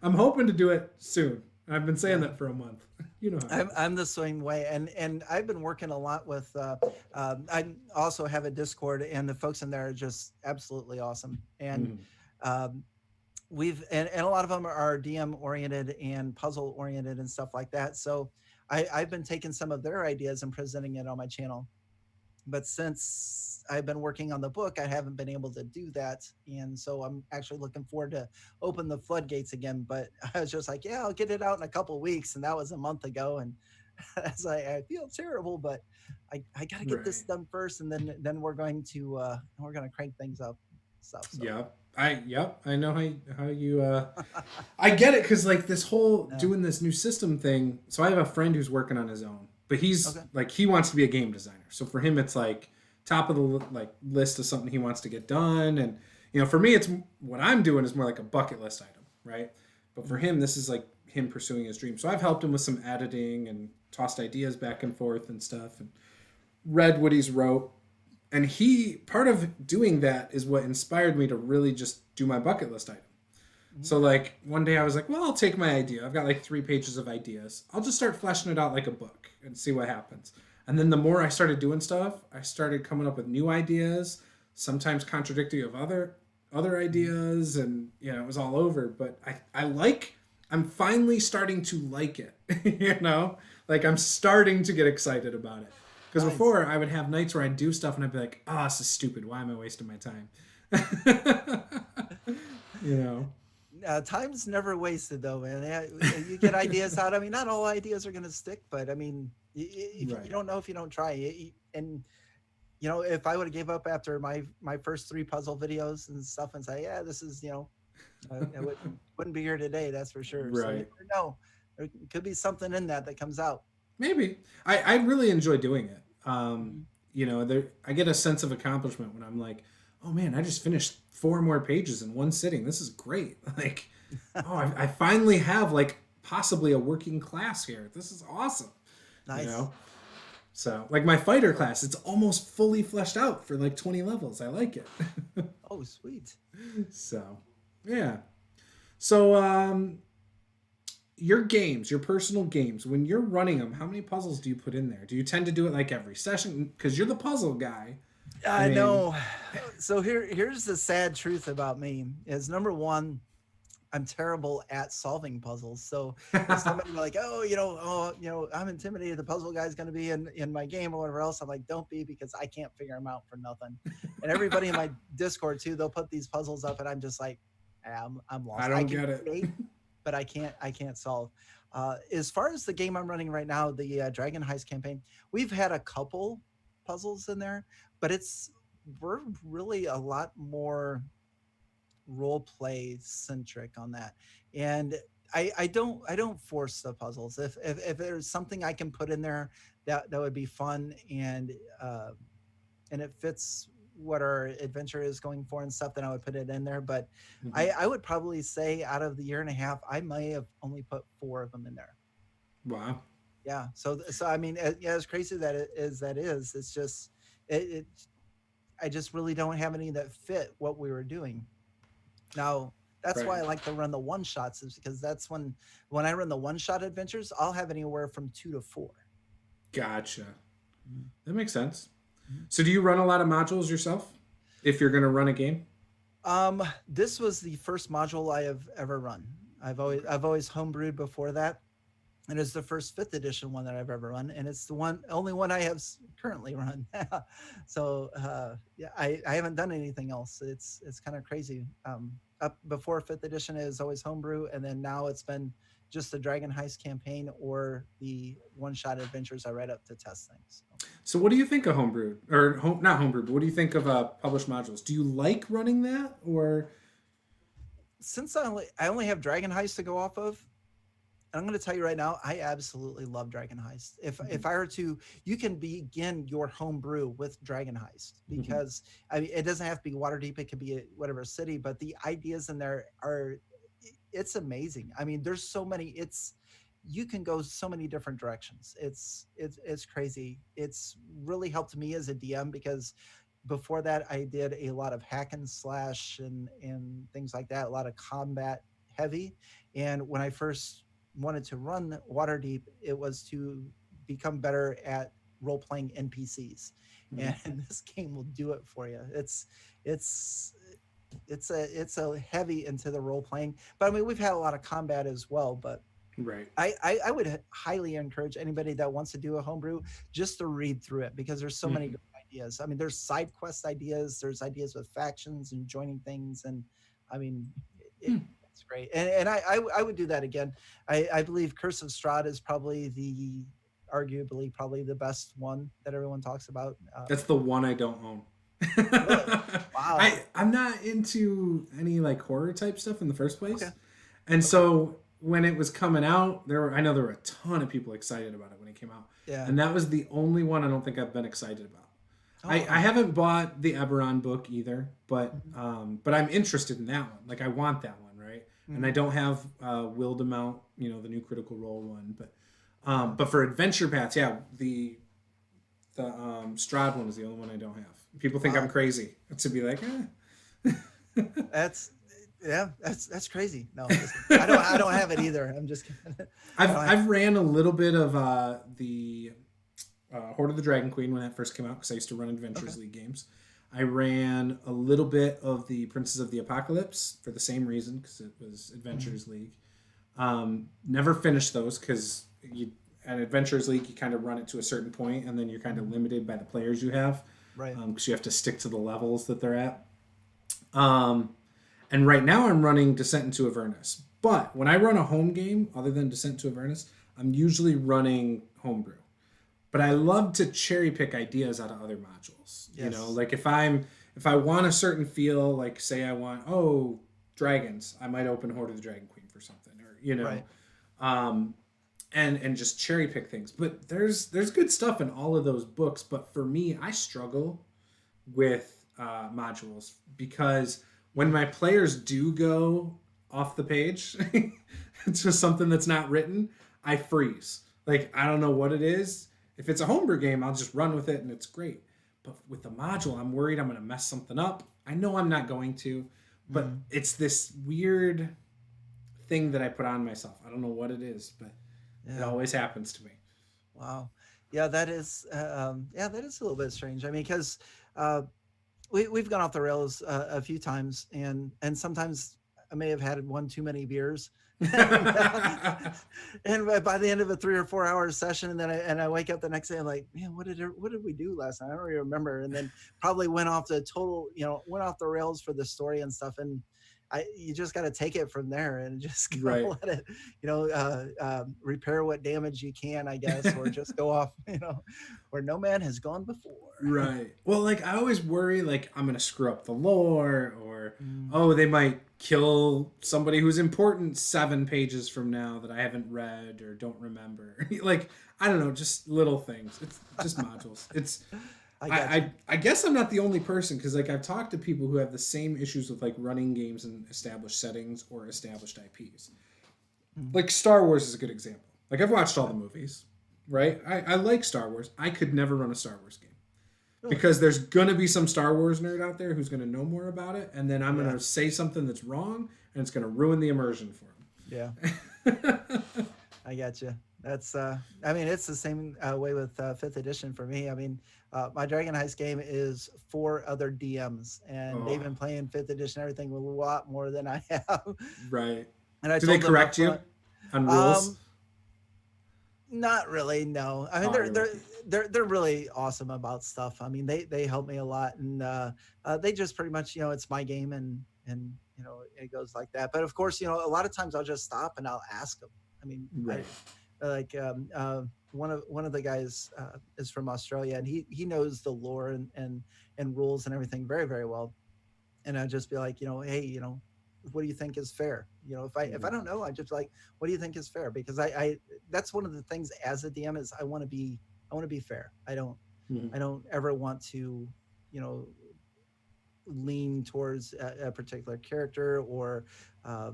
I'm hoping to do it soon. I've been saying Yeah. that for a month. You know how. I'm the same way, and I've been working a lot with. I also have a Discord, and the folks in there are just absolutely awesome. And um, and a lot of them are DM oriented and puzzle oriented and stuff like that. So I've been taking some of their ideas and presenting it on my channel. But since I've been working on the book, I haven't been able to do that, and so I'm actually looking forward to open the floodgates again. But I was just like, yeah, I'll get it out in a couple weeks, and that was a month ago, and I was like, I feel terrible, but I got to get this Right. done first, and then we're going to crank things up, stuff. So. Yeah. I know how you I get it because like this whole Yeah. doing this new system thing. So I have a friend who's working on his own, but he's Okay. like he wants to be a game designer. So for him, it's like top of the like list of something he wants to get done. And you know, for me, it's what I'm doing is more like a bucket list item, right? But for him, this is like him pursuing his dream. So I've helped him with some editing and tossed ideas back and forth and stuff, and read what he's wrote. And he part of doing that is what inspired me to really just do my bucket list item. So like one day I was like, well, I'll take my idea. I've got like 3 pages of ideas. I'll just start fleshing it out like a book and see what happens. And then the more I started doing stuff, I started coming up with new ideas, sometimes contradictory of other ideas, and you know, it was all over. But I'm finally starting to like it. You know? Like I'm starting to get excited about it. Because Nice. before I would have nights where I'd do stuff and I'd be like, oh, this is stupid. Why am I wasting my time? You know? Time's never wasted though, man. You get ideas out. I mean, not all ideas are going to stick, but I mean, if Right. you don't know if you don't try. And if I would have gave up after my first 3 puzzle videos and stuff and say, yeah, this is, I wouldn't be here today. That's for sure. So you Right. never know. There could be something in that comes out. Maybe. I really enjoy doing it. Mhm. I get a sense of accomplishment when I'm like, oh man, I just finished 4 more pages in one sitting. This is great. Like, oh, I finally have like possibly a working class here. This is awesome. You Nice. know? So, like my fighter class, it's almost fully fleshed out for like 20 levels. I like it. Oh, sweet. So, yeah. So, your games, your personal games, when you're running them, how many puzzles do you put in there? Do you tend to do it like every session? Because you're the puzzle guy. I I mean, know. So here's the sad truth about me is number one, I'm terrible at solving puzzles. So if somebody were like, I'm intimidated, the puzzle guy's going to be in my game or whatever else, I'm like, don't be, because I can't figure them out for nothing. And everybody in my Discord too, they'll put these puzzles up, and I'm just like, I'm I lost. I don't can get it. create, but I can't solve. As far as the game I'm running right now, the Dragon Heist campaign, we've had a couple puzzles in there, but we're really a lot more role play centric on that. And I don't force the puzzles. If there's something I can put in there that would be fun, and it fits what our adventure is going for and stuff, then I would put it in there. But Mhm. I would probably say out of the year and a half, I may have only put 4 of them in there. Wow. Yeah. So I mean, yeah, as crazy that is, it's just it I just really don't have any that fit what we were doing. Now, that's why Right. I like to run the one shots, is because that's when I run the one shot adventures, I'll have anywhere from 2 to 4. Gotcha. Mhm. That makes sense. Mhm. So, do you run a lot of modules yourself if you're going to run a game? This was the first module I have ever run. Okay. I've always homebrewed before that, and it's the first 5th edition one that I've ever run, and it's the only one I have currently run. So yeah, I haven't done anything else. It's kind of crazy. Up before 5th edition, it was always homebrew, and then now it's been just the Dragon Heist campaign or the one shot adventures I write up to test things. So, So, what do you think of homebrew or not homebrew? But what do you think of published modules? Do you like running that or? since I only have Dragon Heist to go off of, and I'm going to tell you right now, I absolutely love Dragon Heist. If Mhm. I were to, you can begin your home brew with Dragon Heist, Mhm. because I mean, it doesn't have to be Waterdeep. It could be whatever city, but the ideas in there it's amazing. I mean, there's so many. You can go so many different directions. It's crazy. It's really helped me as a DM, because before that I did a lot of hack and slash and things like that, a lot of combat heavy. And when I first wanted to run Waterdeep, it was to become better at role playing NPCs. And Mhm. this game will do it for you. It's it's a heavy into the role playing, but I mean, we've had a lot of combat as well. But Right. I would highly encourage anybody that wants to do a homebrew just to read through it, because there's so many Mhm. good ideas. I mean, there's side quest ideas, there's ideas with factions and joining things, and I mean, it, Hmm. it's great. And I would do that again. I believe Curse of Strahd is probably arguably probably the best one that everyone talks about. That's the one I don't own. Really? Wow. I'm not into any like horror type stuff in the first Okay. place. And Okay. so when it was coming out, I know there were a ton of people excited about it when it came out. Yeah. And that was the only one I don't think I've been excited about. Oh I wow. haven't bought the Eberron book either, Mhm. but I'm interested in that one. Like I want that one, right? And I Mhm. don't have Will to Mount, the new Critical Role one, Yeah. but for adventure paths, yeah, the Strahd one is the only one I don't have. People think I'm Wow. crazy to be like, That's yeah, that's crazy. No, I don't have it either. I'm just kidding. I I've don't have. I've ran a little bit of the Horde of the Dragon Queen when that first came out because I used to run Okay. Adventures League games. I ran a little bit of the Princes of the Apocalypse for the same reason because it was Mhm. Adventures League. Never finished those because you at Adventures League you kind of run it to a certain point and then you're kind of Mhm. limited by the players you have Right. because you have to stick to the levels that they're at. Um, And right now I'm running Descent into Avernus. But when I run a home game other than Descent into Avernus, I'm usually running homebrew. But I love to cherry pick ideas out of other modules. You know, Yes. like if I want a certain feel, like say I want dragons, I might open Horde of the Dragon Queen for something, or Right. um, and just cherry pick things. But there's good stuff in all of those books. But for me, I struggle with modules because when my players do go off the page to something that's not written, I freeze. Like I don't know what it is. If it's a homebrew game, I'll just run with it and it's great. But with the module, I'm worried I'm going to mess something up. I know I'm not going to, but Mm. it's this weird thing that I put on myself. I don't know what it is, but it Yeah. always happens to me. Wow. Yeah, that is. Yeah, that is a little bit strange. I mean, because uh, we've gone off the rails a few times, and sometimes I may have had one too many beers, and by the end of a 3 or 4 hour session, and then I wake up the next day, I'm like, man, what did we do last night? I don't even remember. And then probably went off the total, went off the rails for the story and stuff, and. You just got to take it from there and just go Right. let it, repair what damage you can, I guess, or just go off, where no man has gone before. Right. Well, like I always worry like I'm gonna screw up the lore, or Mm. oh, they might kill somebody who's important 7 pages from now that I haven't read or don't remember. Like I don't know, just little things. It's just modules. It's I got you. I guess I'm not the only person because like I've talked to people who have the same issues with like running games in established settings or established IPs. Mm. Like Star Wars is a good example. Like I've watched all the movies, right? I like Star Wars. I could never run a Star Wars game Really? because there's gonna be some Star Wars nerd out there who's gonna know more about it, and then I'm Yeah. gonna say something that's wrong, and it's gonna ruin the immersion for Yeah. him. I got you. That's, I mean, it's the same way with fifth edition for me. I mean, my Dragon Heist game is 4 other DMs, and they've Oh, been playing fifth edition everything a lot more than I have. right. And I Do they told them up correct you front, on rules? um, not really, no. I mean, Oh, they're you're they're lucky. they're really awesome about stuff. I mean, they help me a lot, and they just pretty much, it's my game, and it goes like that. But of course, a lot of times I'll just stop and I'll ask them. I mean, I Right. like one of the guys is from Australia, and he knows the lore and rules and everything very, very well. And I'd just be like, hey, what do you think is fair? If I don't know, I just like, what do you think is fair? Because I that's one of the things as a DM is I want to be fair. Mhm. I don't ever want to, you know, lean towards a particular character or Or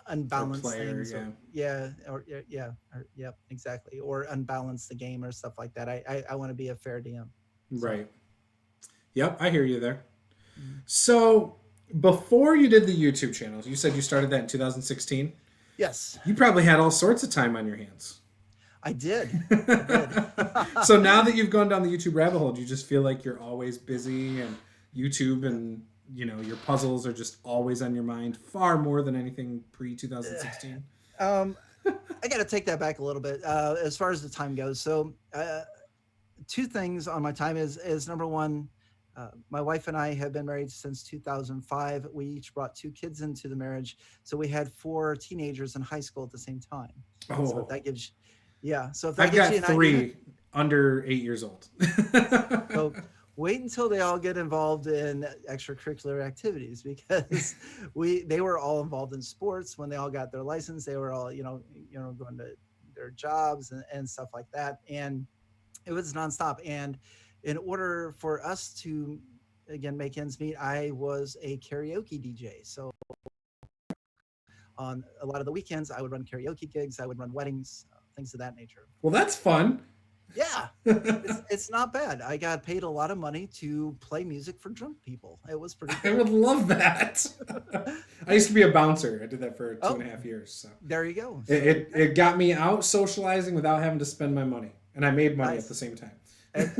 unbalance player, things, or yeah. yeah, exactly, or unbalance the game or stuff like that. I want to be a fair DM. So Right. Yep, I hear you there. mm. So before you did the YouTube channels, you said you started that in 2016. Yes, You probably had all sorts of time on your hands. I did. So now that you've gone down the YouTube rabbit hole, do you just feel like you're always busy and YouTube and your puzzles are just always on your mind far more than anything pre 2016? um I got to take that back a little bit as far as the time goes. So two things on my time is number one, my wife and I have been married since 2005. We each brought 2 kids into the marriage, so we had 4 teenagers in high school at the same time. So if Oh, that gives, yeah. So if that I've gives you got an idea, three under 8 years old. so wait until they all get involved in extracurricular activities, because they were all involved in sports. When they all got their license, they were all going to their jobs and stuff like that, and it was nonstop. And in order for us to again make ends meet, I was a karaoke DJ. So on a lot of the weekends, I would run karaoke gigs, I would run weddings, things of that nature. Well, that's fun. Yeah, I it's not bad. I got paid a lot of money to play music for drunk people. It was pretty would cool. love that. I used to be a bouncer. I did that for two Oh, and a half years. So there you go. it, So it, it got me out socializing without having to spend my money. And I made money at the nice. same time.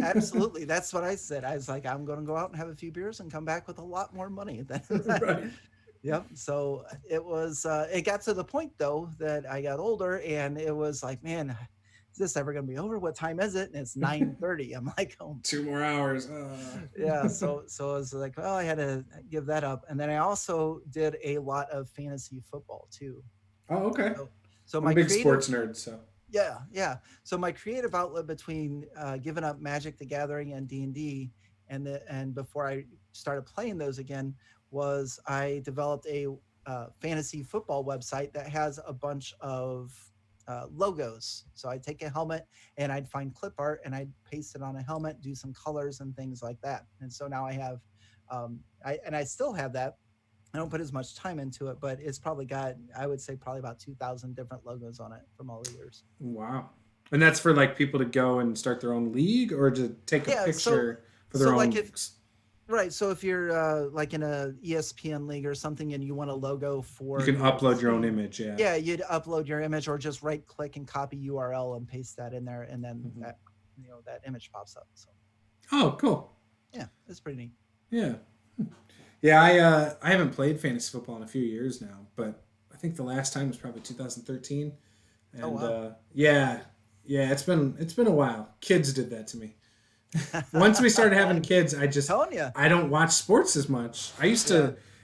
Absolutely. That's what I said. I was like, I'm going to go out and have a few beers and come back with a lot more money than Right. Yep. So it was, it got to the point though that I got older, and it was like, man, this ever going to be over? What time is it? And it's 9:30. I'm like, oh, 2 more hours. yeah. So I was like, well, I had to give that up. And then I also did a lot of fantasy football too. Oh, okay. So I'm a my big creative, sports nerd, so. yeah. So my creative outlet between giving up Magic the Gathering and D&D and before I started playing those again was I developed a fantasy football website that has a bunch of logos. So I'd take a helmet and I'd find clip art and I'd paste it on a helmet, do some colors and things like that. And so now I have, I still have that. I don't put as much time into it, but it's probably got, I would say, probably about 2,000 different logos on it from all the years. Wow. And that's for like people to go and start their own league or to take a picture for their own like leagues? Right. So if you're like in a ESPN league or something and you want a logo for, you can upload your own image. Yeah. Yeah. You'd upload your image or just right click and copy URL and paste that in there. And then that, that image pops up. So. Oh, cool. Yeah. It's pretty neat. Yeah. Yeah. I haven't played fantasy football in a few years now, but I think the last time was probably 2013. And wow. yeah, it's been a while. Kids did that to me. Once we started having kids, I don't watch sports as much. It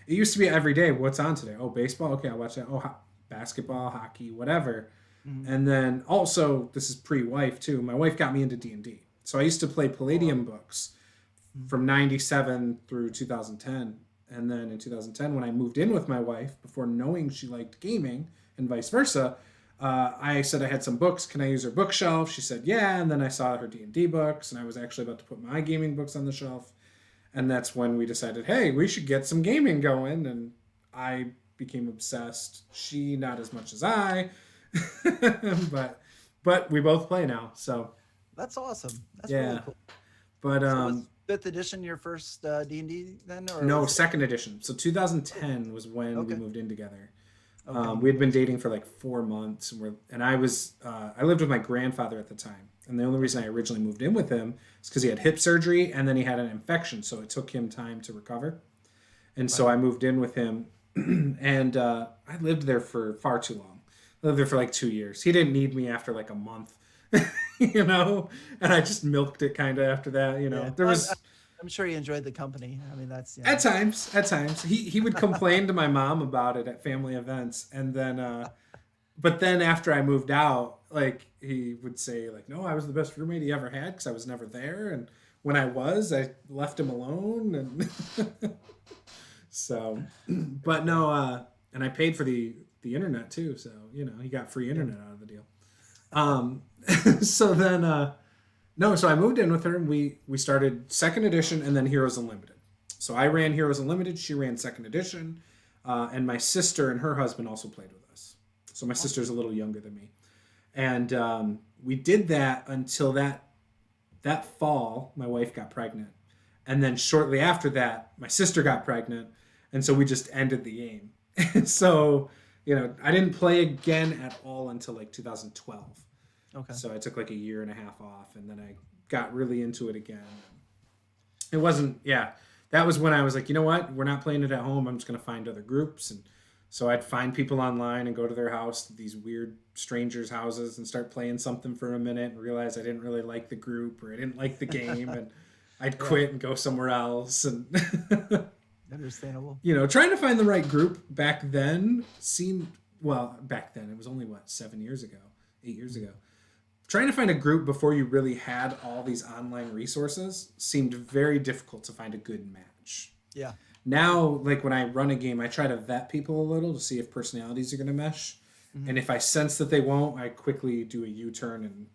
used to be every day. What's on today? Oh, baseball. Okay, I'll watch that. Oh, basketball, hockey, whatever. Mm-hmm. And then also, this is pre-wife too. My wife got me into D&D. So I used to play Palladium books from 97 through 2010. And then in 2010, when I moved in with my wife, before knowing she liked gaming and vice versa, I said I had some books. Can I use her bookshelf? She said, yeah. And then I saw her D&D books, and I was actually about to put my gaming books on the shelf. And that's when we decided, hey, we should get some gaming going. And I became obsessed. She, not as much as I, but we both play now. So that's awesome. That's really cool. But so was 5th edition your first D&D then? Or no, 2nd edition. So 2010 was when we moved in together. Okay. We had been dating for like 4 months, and I lived with my grandfather at the time. And the only reason I originally moved in with him is because he had hip surgery and then he had an infection. So it took him time to recover. And so I moved in with him and I lived there for far too long. I lived there for like 2 years. He didn't need me after like a month, and I just milked it kind of after that, Yeah. I'm sure he enjoyed the company. I mean, that's at times he would complain to my mom about it at family events, and then but then after I moved out, like he would say like, no, I was the best roommate he ever had because I was never there, and when I was, I left him alone, and so, but no, and I paid for the internet too, so he got free internet out of the deal. So then so I moved in with her and we started 2nd edition and then Heroes Unlimited. So I ran Heroes Unlimited, she ran 2nd edition, and my sister and her husband also played with us. So my sister's a little younger than me. And we did that until that fall, my wife got pregnant. And then shortly after that, my sister got pregnant. And so we just ended the game. So, I didn't play again at all until like 2012. Okay. So I took like a year and a half off, and then I got really into it again. It wasn't, that was when I was like, you know what? We're not playing it at home. I'm just going to find other groups. And so I'd find people online and go to their house, these weird strangers' houses, and start playing something for a minute and realize I didn't really like the group or I didn't like the game. And I'd quit and go somewhere else. And understandable. Trying to find the right group back then back then, it was only 8 years ago. Trying to find a group before you really had all these online resources seemed very difficult to find a good match. Yeah. Now, like when I run a game, I try to vet people a little to see if personalities are going to mesh. Mm-hmm. And if I sense that they won't, I quickly do a U-turn and,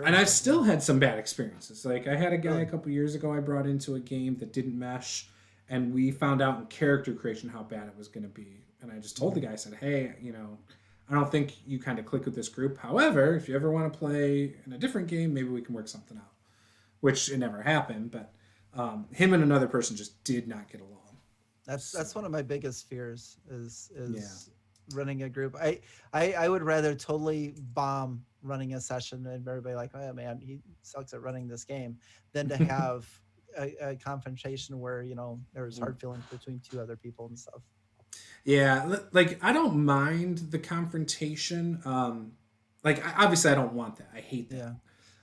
and I've still had some bad experiences. Like I had a guy a couple years ago I brought into a game that didn't mesh, and we found out in character creation how bad it was going to be. And I just told the guy, I said, hey, I don't think you kind of click with this group. However, if you ever want to play in a different game, maybe we can work something out. Which it never happened, but him and another person just did not get along. That's one of my biggest fears is running a group. I would rather totally bomb running a session and everybody like, oh man, he sucks at running this game, than to have a confrontation where there's hard feelings between 2 other people and stuff. Yeah, like I don't mind the confrontation. like obviously I don't want that. I hate that.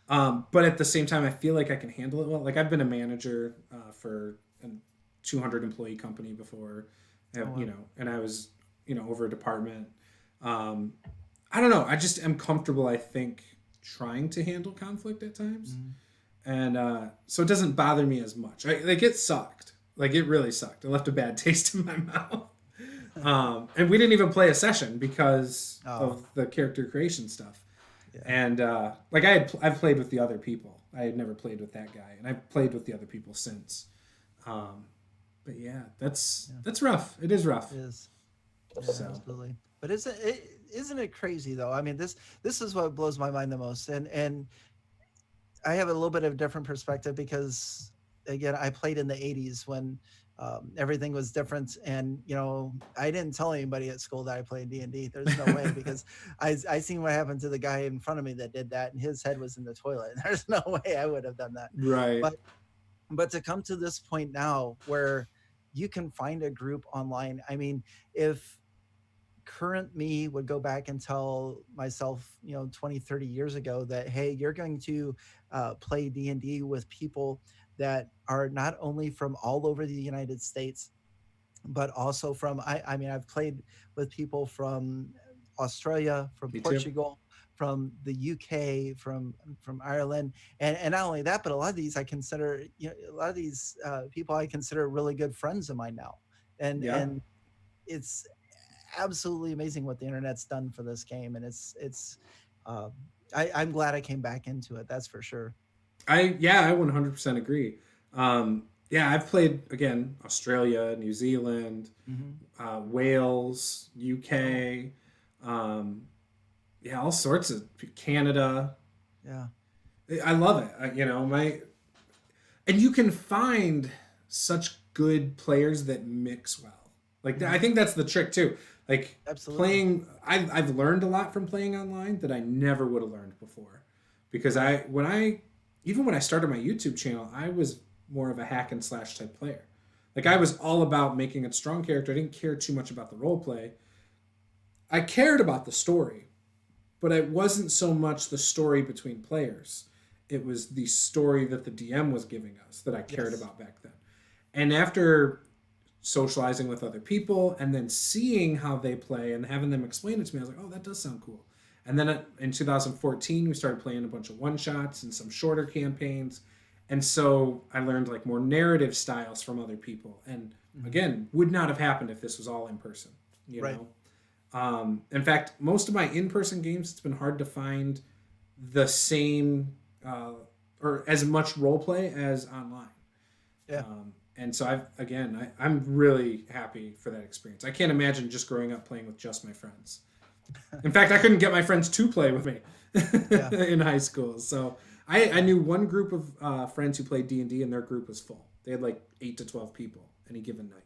Yeah. But at the same time, I feel like I can handle it well. Like I've been a manager for a 200 employee company before, Oh you wow. know, and I was, you know, over a department. Um, I don't know. I just am comfortable, I think, trying to handle conflict at times. Mhm. And so it doesn't bother me as much. Like it sucked. Like it really sucked. It left a bad taste in my mouth. And we didn't even play a session because Oh of the character creation stuff. yeah. And like I've played with the other people. I had never played with that guy, and I've played with the other people since. Um, but yeah, that's rough. It is rough. It is. Yeah, So absolutely. But isn't it crazy though? I mean, this is what blows my mind the most. And I have a little bit of a different perspective because again, I played in the 80s when everything was different. And, you know, I didn't tell anybody at school that I played D&D. There's no way because I seen what happened to the guy in front of me that did that and his head was in the toilet. There's no way I would have done that. right. But to come to this point now where you can find a group online. I mean, if current me would go back and tell myself, you know, 20, 30 years ago that, hey, you're going to play D&D with people that are not only from all over the United States, but also from, I mean, I've played with people from Australia, from Me too. Portugal, from the UK, from Ireland, and not only that, but a lot of these I consider, you know, a lot of these people I consider really good friends of mine now, Yeah. and it's absolutely amazing what the internet's done for this game, and it's uh, I'm glad I came back into it. That's for sure. I 100% agree. Yeah, I've played again Australia, New Zealand, Hmm. Wales, Oh UK, um, yeah, all sorts of Canada. yeah. I love it. You know, my and you can find such good players that mix well. Like I Hmm. think that's the trick too. Like Absolutely. playing, I've learned a lot from playing online that I never would have learned before, because I even when I started my YouTube channel, I was more of a hack and slash type player. Like I Yeah. was all about making a strong character. I didn't care too much about the role play. I cared about the story, but it wasn't so much the story between players. It was the story that the DM was giving us that I cared Yes. about back then. And after socializing with other people and then seeing how they play and having them explain it to me, I was like, oh, that does sound cool. And then in 2014, we started playing a bunch of one shots and some shorter campaigns. And so I learned like more narrative styles from other people. And Hmm. again, would not have happened if this was all in person, you Right. know? In fact, most of my in-person games, it's been hard to find the same or as much role play as online. Yeah. And so I'm really happy for that experience. I can't imagine just growing up playing with just my friends. In fact, I couldn't get my friends to play with me Yeah. in high school. So I knew one group of friends who played D&D and their group was full. They had like 8 to 12 people any given night.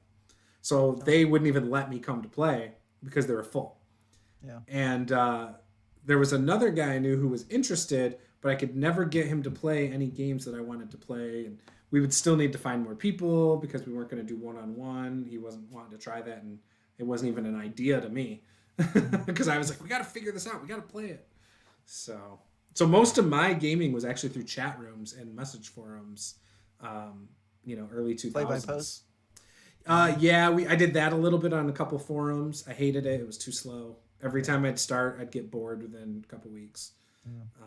So Oh, they wouldn't even let me come to play because they were full. yeah. And there was another guy I knew who was interested, but I could never get him to play any games that I wanted to play. And we would still need to find more people because we weren't going to do one on one. He wasn't wanting to try that, and it wasn't even an idea to me Hmm. because I was like, we got to figure this out. We got to play it. So most of my gaming was actually through chat rooms and message forums. Um, you know, early two Play by post. thousands. Hmm. Yeah, I did that a little bit on a couple forums. I hated it. It was too slow. Every Yeah. time I'd start, I'd get bored within a couple weeks. Yeah.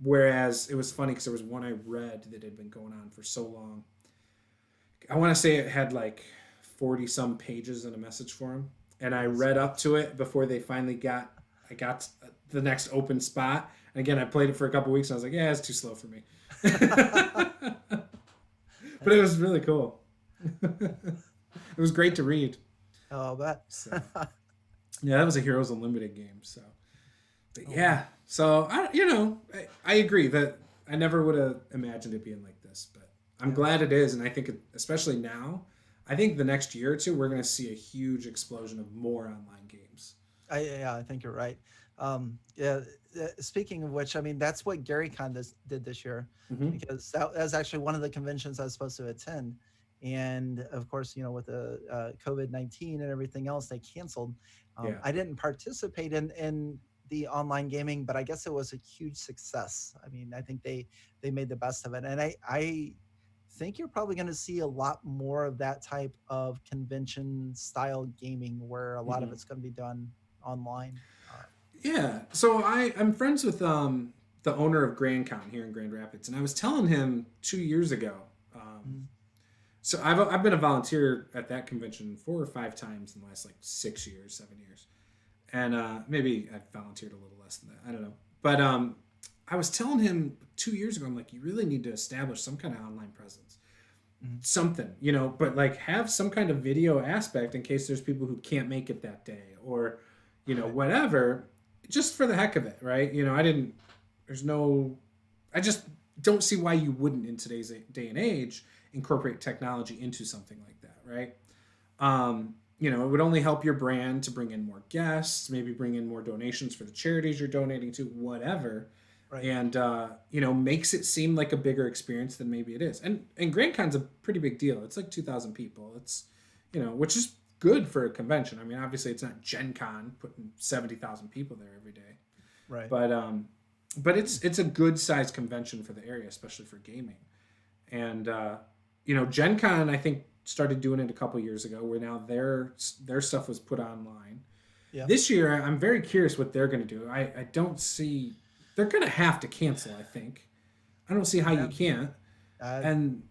Whereas it was funny because there was one I read that had been going on for so long. I want to say it had like 40 some pages in a message forum, and I read up to it before they finally I got the next open spot. And again, I played it for a couple weeks, and I was like, yeah, it's too slow for me. But it was really cool. It was great to read. Oh, I So bet. yeah, that was a Heroes Unlimited game. So, but Oh wow. yeah, so I agree that I never would have imagined it being like this, but I'm Yeah. glad it is, and I think especially now, I think the next year or two we're going to see a huge explosion of more online games. Yeah, I think you're right. Yeah. Speaking of which, I mean, that's what GaryCon did this year, Hmm. because that was actually one of the conventions I was supposed to attend, and of course, you know, with the COVID-19 and everything else, they canceled. Yeah, I didn't participate in. the online gaming, but I guess it was a huge success. I mean, I think they made the best of it, and I think you're probably going to see a lot more of that type of convention style gaming, where a lot of Mhm. it's going to be done online. Yeah. So I'm friends with the owner of Grand Con here in Grand Rapids, and I was telling him 2 years ago. Mm, So I've been a volunteer at that convention 4 or 5 times in the last like 6 years, 7 years, and maybe I've volunteered a little less than that. I don't know, but I was telling him 2 years ago, I'm like, you really need to establish some kind of online presence, mm, something, but like have some kind of video aspect in case there's people who can't make it that day, or right. whatever, just for the heck of it, right? I didn't. There's no. I just don't see why you wouldn't in today's day and age incorporate technology into something like that, right? It would only help your brand to bring in more guests, maybe bring in more donations for the charities you're donating to, whatever, Right. and makes it seem like a bigger experience than maybe it is. And Grand Con's a pretty big deal. It's like 2,000 people. It's which is good for a convention. I mean, obviously it's not Gen Con putting 70,000 people there every day, Right. but it's a good sized convention for the area, especially for gaming. And Gen Con, I think, started doing it a couple years ago, where now their stuff was put online. Yeah. This year, I'm very curious what they're going to do. I don't see they're going to have to cancel. I think I don't see how Yeah. you can't. Uh, And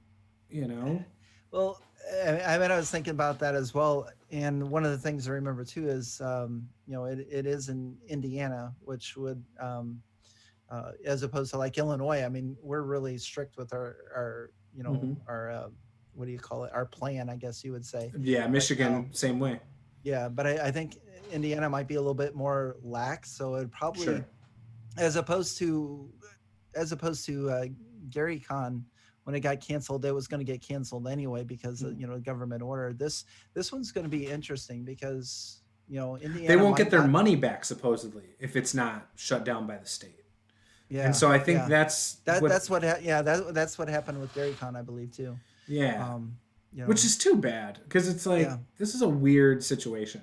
you know, well, I mean, I was thinking about that as well. And one of the things to remember too is, it is in Indiana, which would, as opposed to like Illinois. I mean, we're really strict with mhm. our what do you call it? Our plan, I guess you would say. Yeah, But Michigan, same way. yeah, but I think Indiana might be a little bit more lax. So it Sure. probably, as opposed to Gary Con, when it got canceled, it was going to get canceled anyway because of, Mhm. government order. This one's going to be interesting because They Indiana won't get might their not. money back supposedly if it's not shut down by the state. And Yeah, so I think yeah. that's That what that's what that's what happened with Gary Con, I believe too. yeah, Um, you which know, is too bad because it's yeah. like this is a weird situation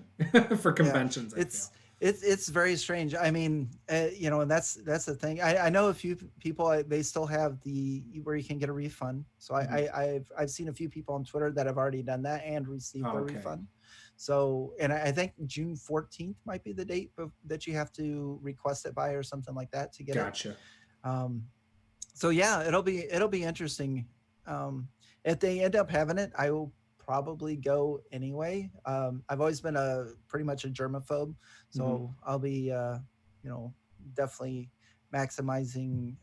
for Yeah, conventions, I feel. it's very strange. I mean, and that's the thing. I know a few people. They still have the where you can get a refund. So Mhm. I've seen a few people on Twitter that have already done that and received Oh, their okay. refund. So, and I think June 14th might be the date that you have to request it by or something like that to get it. Gotcha. Um, so yeah, it'll be interesting. If they end up having it, I will probably go anyway. I've always been a pretty much a germaphobe, Mhm. so I'll be definitely maximizing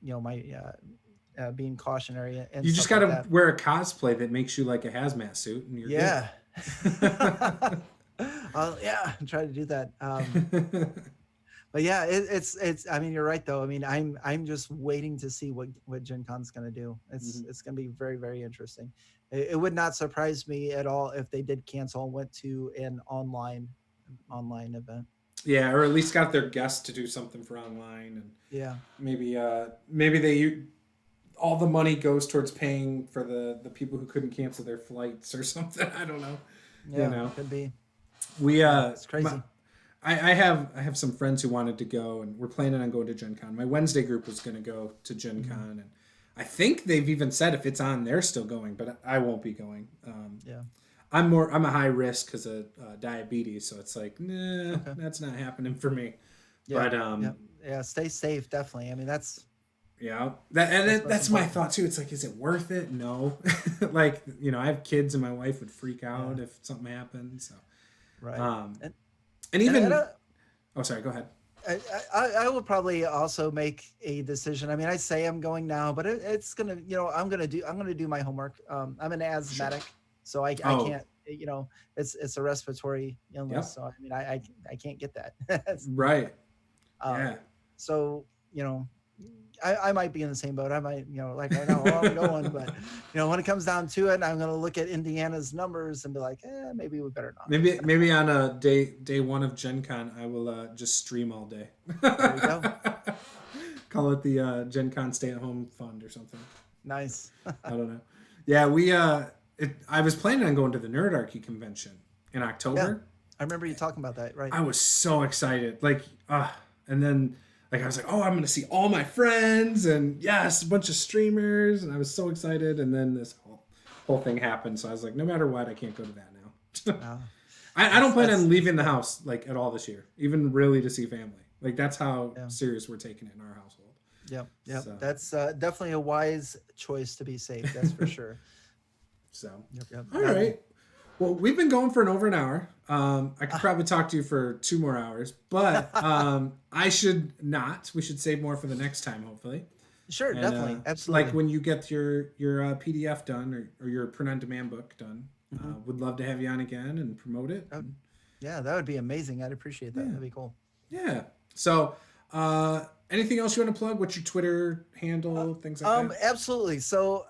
my being cautionary and You just stuff got like to that. wear a cosplay that makes you like a hazmat suit and you're good. Yeah. Yeah, try to do that. But yeah, it's. I mean, you're right though. I mean, I'm just waiting to see what Gen Con's going to do. It's Mhm. it's going to be very very interesting. It would not surprise me at all if they did cancel and went to an online event. Yeah, or at least got their guests to do something for online, and Yeah, maybe they all the money goes towards paying for the people who couldn't cancel their flights or something. I don't know. You yeah, know, could be. we Yeah, it's my, crazy. I have some friends who wanted to go, and we're planning on going to Gen Con. My Wednesday group was going to go to Gen Mhm. Con, and I think they've even said if it's on, they're still going, but I won't be going. Yeah. I'm a high risk because of diabetes, so it's like nah, Okay. that's not happening for me. Yeah. But Yeah. Yeah. Stay safe. Definitely. I mean, yeah, that's most that's my important. thought too. It's like, is it worth it? No, like I have kids, and my wife would freak Yeah. out if something happened. So, Right. um, And and and even oh, sorry, go ahead. I will probably also make a decision. I mean, I say I'm going now, but it's gonna, I'm gonna do my homework. I'm an Sure. asthmatic, so I Oh, can't, it's a respiratory illness. yep. So I mean, I can't get that. Right. um, Yeah. so I might be in the same boat. I might, like right now, I'm going, but when it comes down to it, I'm gonna look at Indiana's numbers and be like, maybe we better not. Maybe on a day one of Gen Con, I will just stream all day. There you go. Call it the Gen Con Stay at Home Fund or something. Nice. I don't know. Yeah, I was planning on going to the Nerdarchy convention in Yeah. October. I remember you talking about that, right? I was so excited. Like, and then like I was like, oh, I'm gonna see all my friends and yes, a bunch of streamers, and I was so excited. And then this whole thing happened. So I was like, no matter what, I can't go to that now. I don't plan on leaving the house like at all this year, even really to see family. Like that's how serious we're taking it in our household. Yep. So. That's definitely a wise choice to be safe. That's for sure. So, all right. Well, we've been going for over an hour. I could probably talk to you for 2 more hours, but I should not. We should save more for the next time, hopefully. Sure, and, definitely, absolutely. Like when you get your PDF done or your print-on-demand book done, would love to have you on again and promote it. Yeah, that would be amazing. I'd appreciate that. That'd be cool. Yeah. So, anything else you want to plug? What's your Twitter handle? Things like that? Absolutely. So,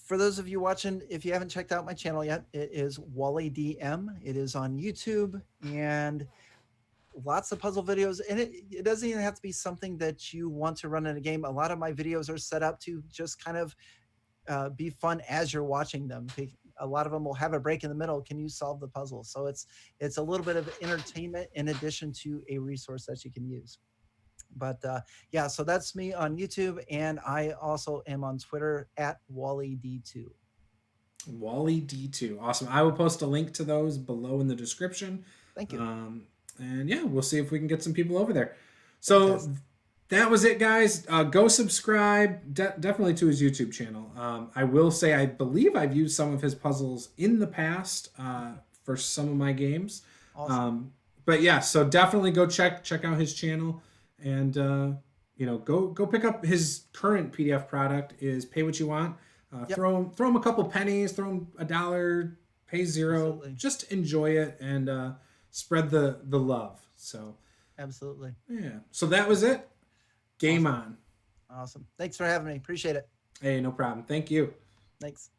for those of you watching, if you haven't checked out my channel yet, it is Wally DM. It is on YouTube and lots of puzzle videos. And it doesn't even have to be something that you want to run in a game. A lot of my videos are set up to just kind of be fun as you're watching them. A lot of them will have a break in the middle. Can you solve the puzzle? So it's a little bit of entertainment in addition to a resource that you can use. But so that's me on YouTube, and I also am on Twitter at WallyD2. WallyD2, awesome. I will post a link to those below in the description. Thank you. And yeah, we'll see if we can get some people over there. So that was it, guys. Go subscribe definitely to his YouTube channel. I will say I believe I've used some of his puzzles in the past for some of my games. Awesome. But yeah, so definitely go check out his channel. And go pick up his current PDF product. Is Pay What You Want. Throw him a couple pennies. Throw him $1. Pay $0. Absolutely. Just enjoy it and spread the love. So absolutely. Yeah. So that was it. Game on. Awesome. Thanks for having me. Appreciate it. Hey, no problem. Thank you. Thanks.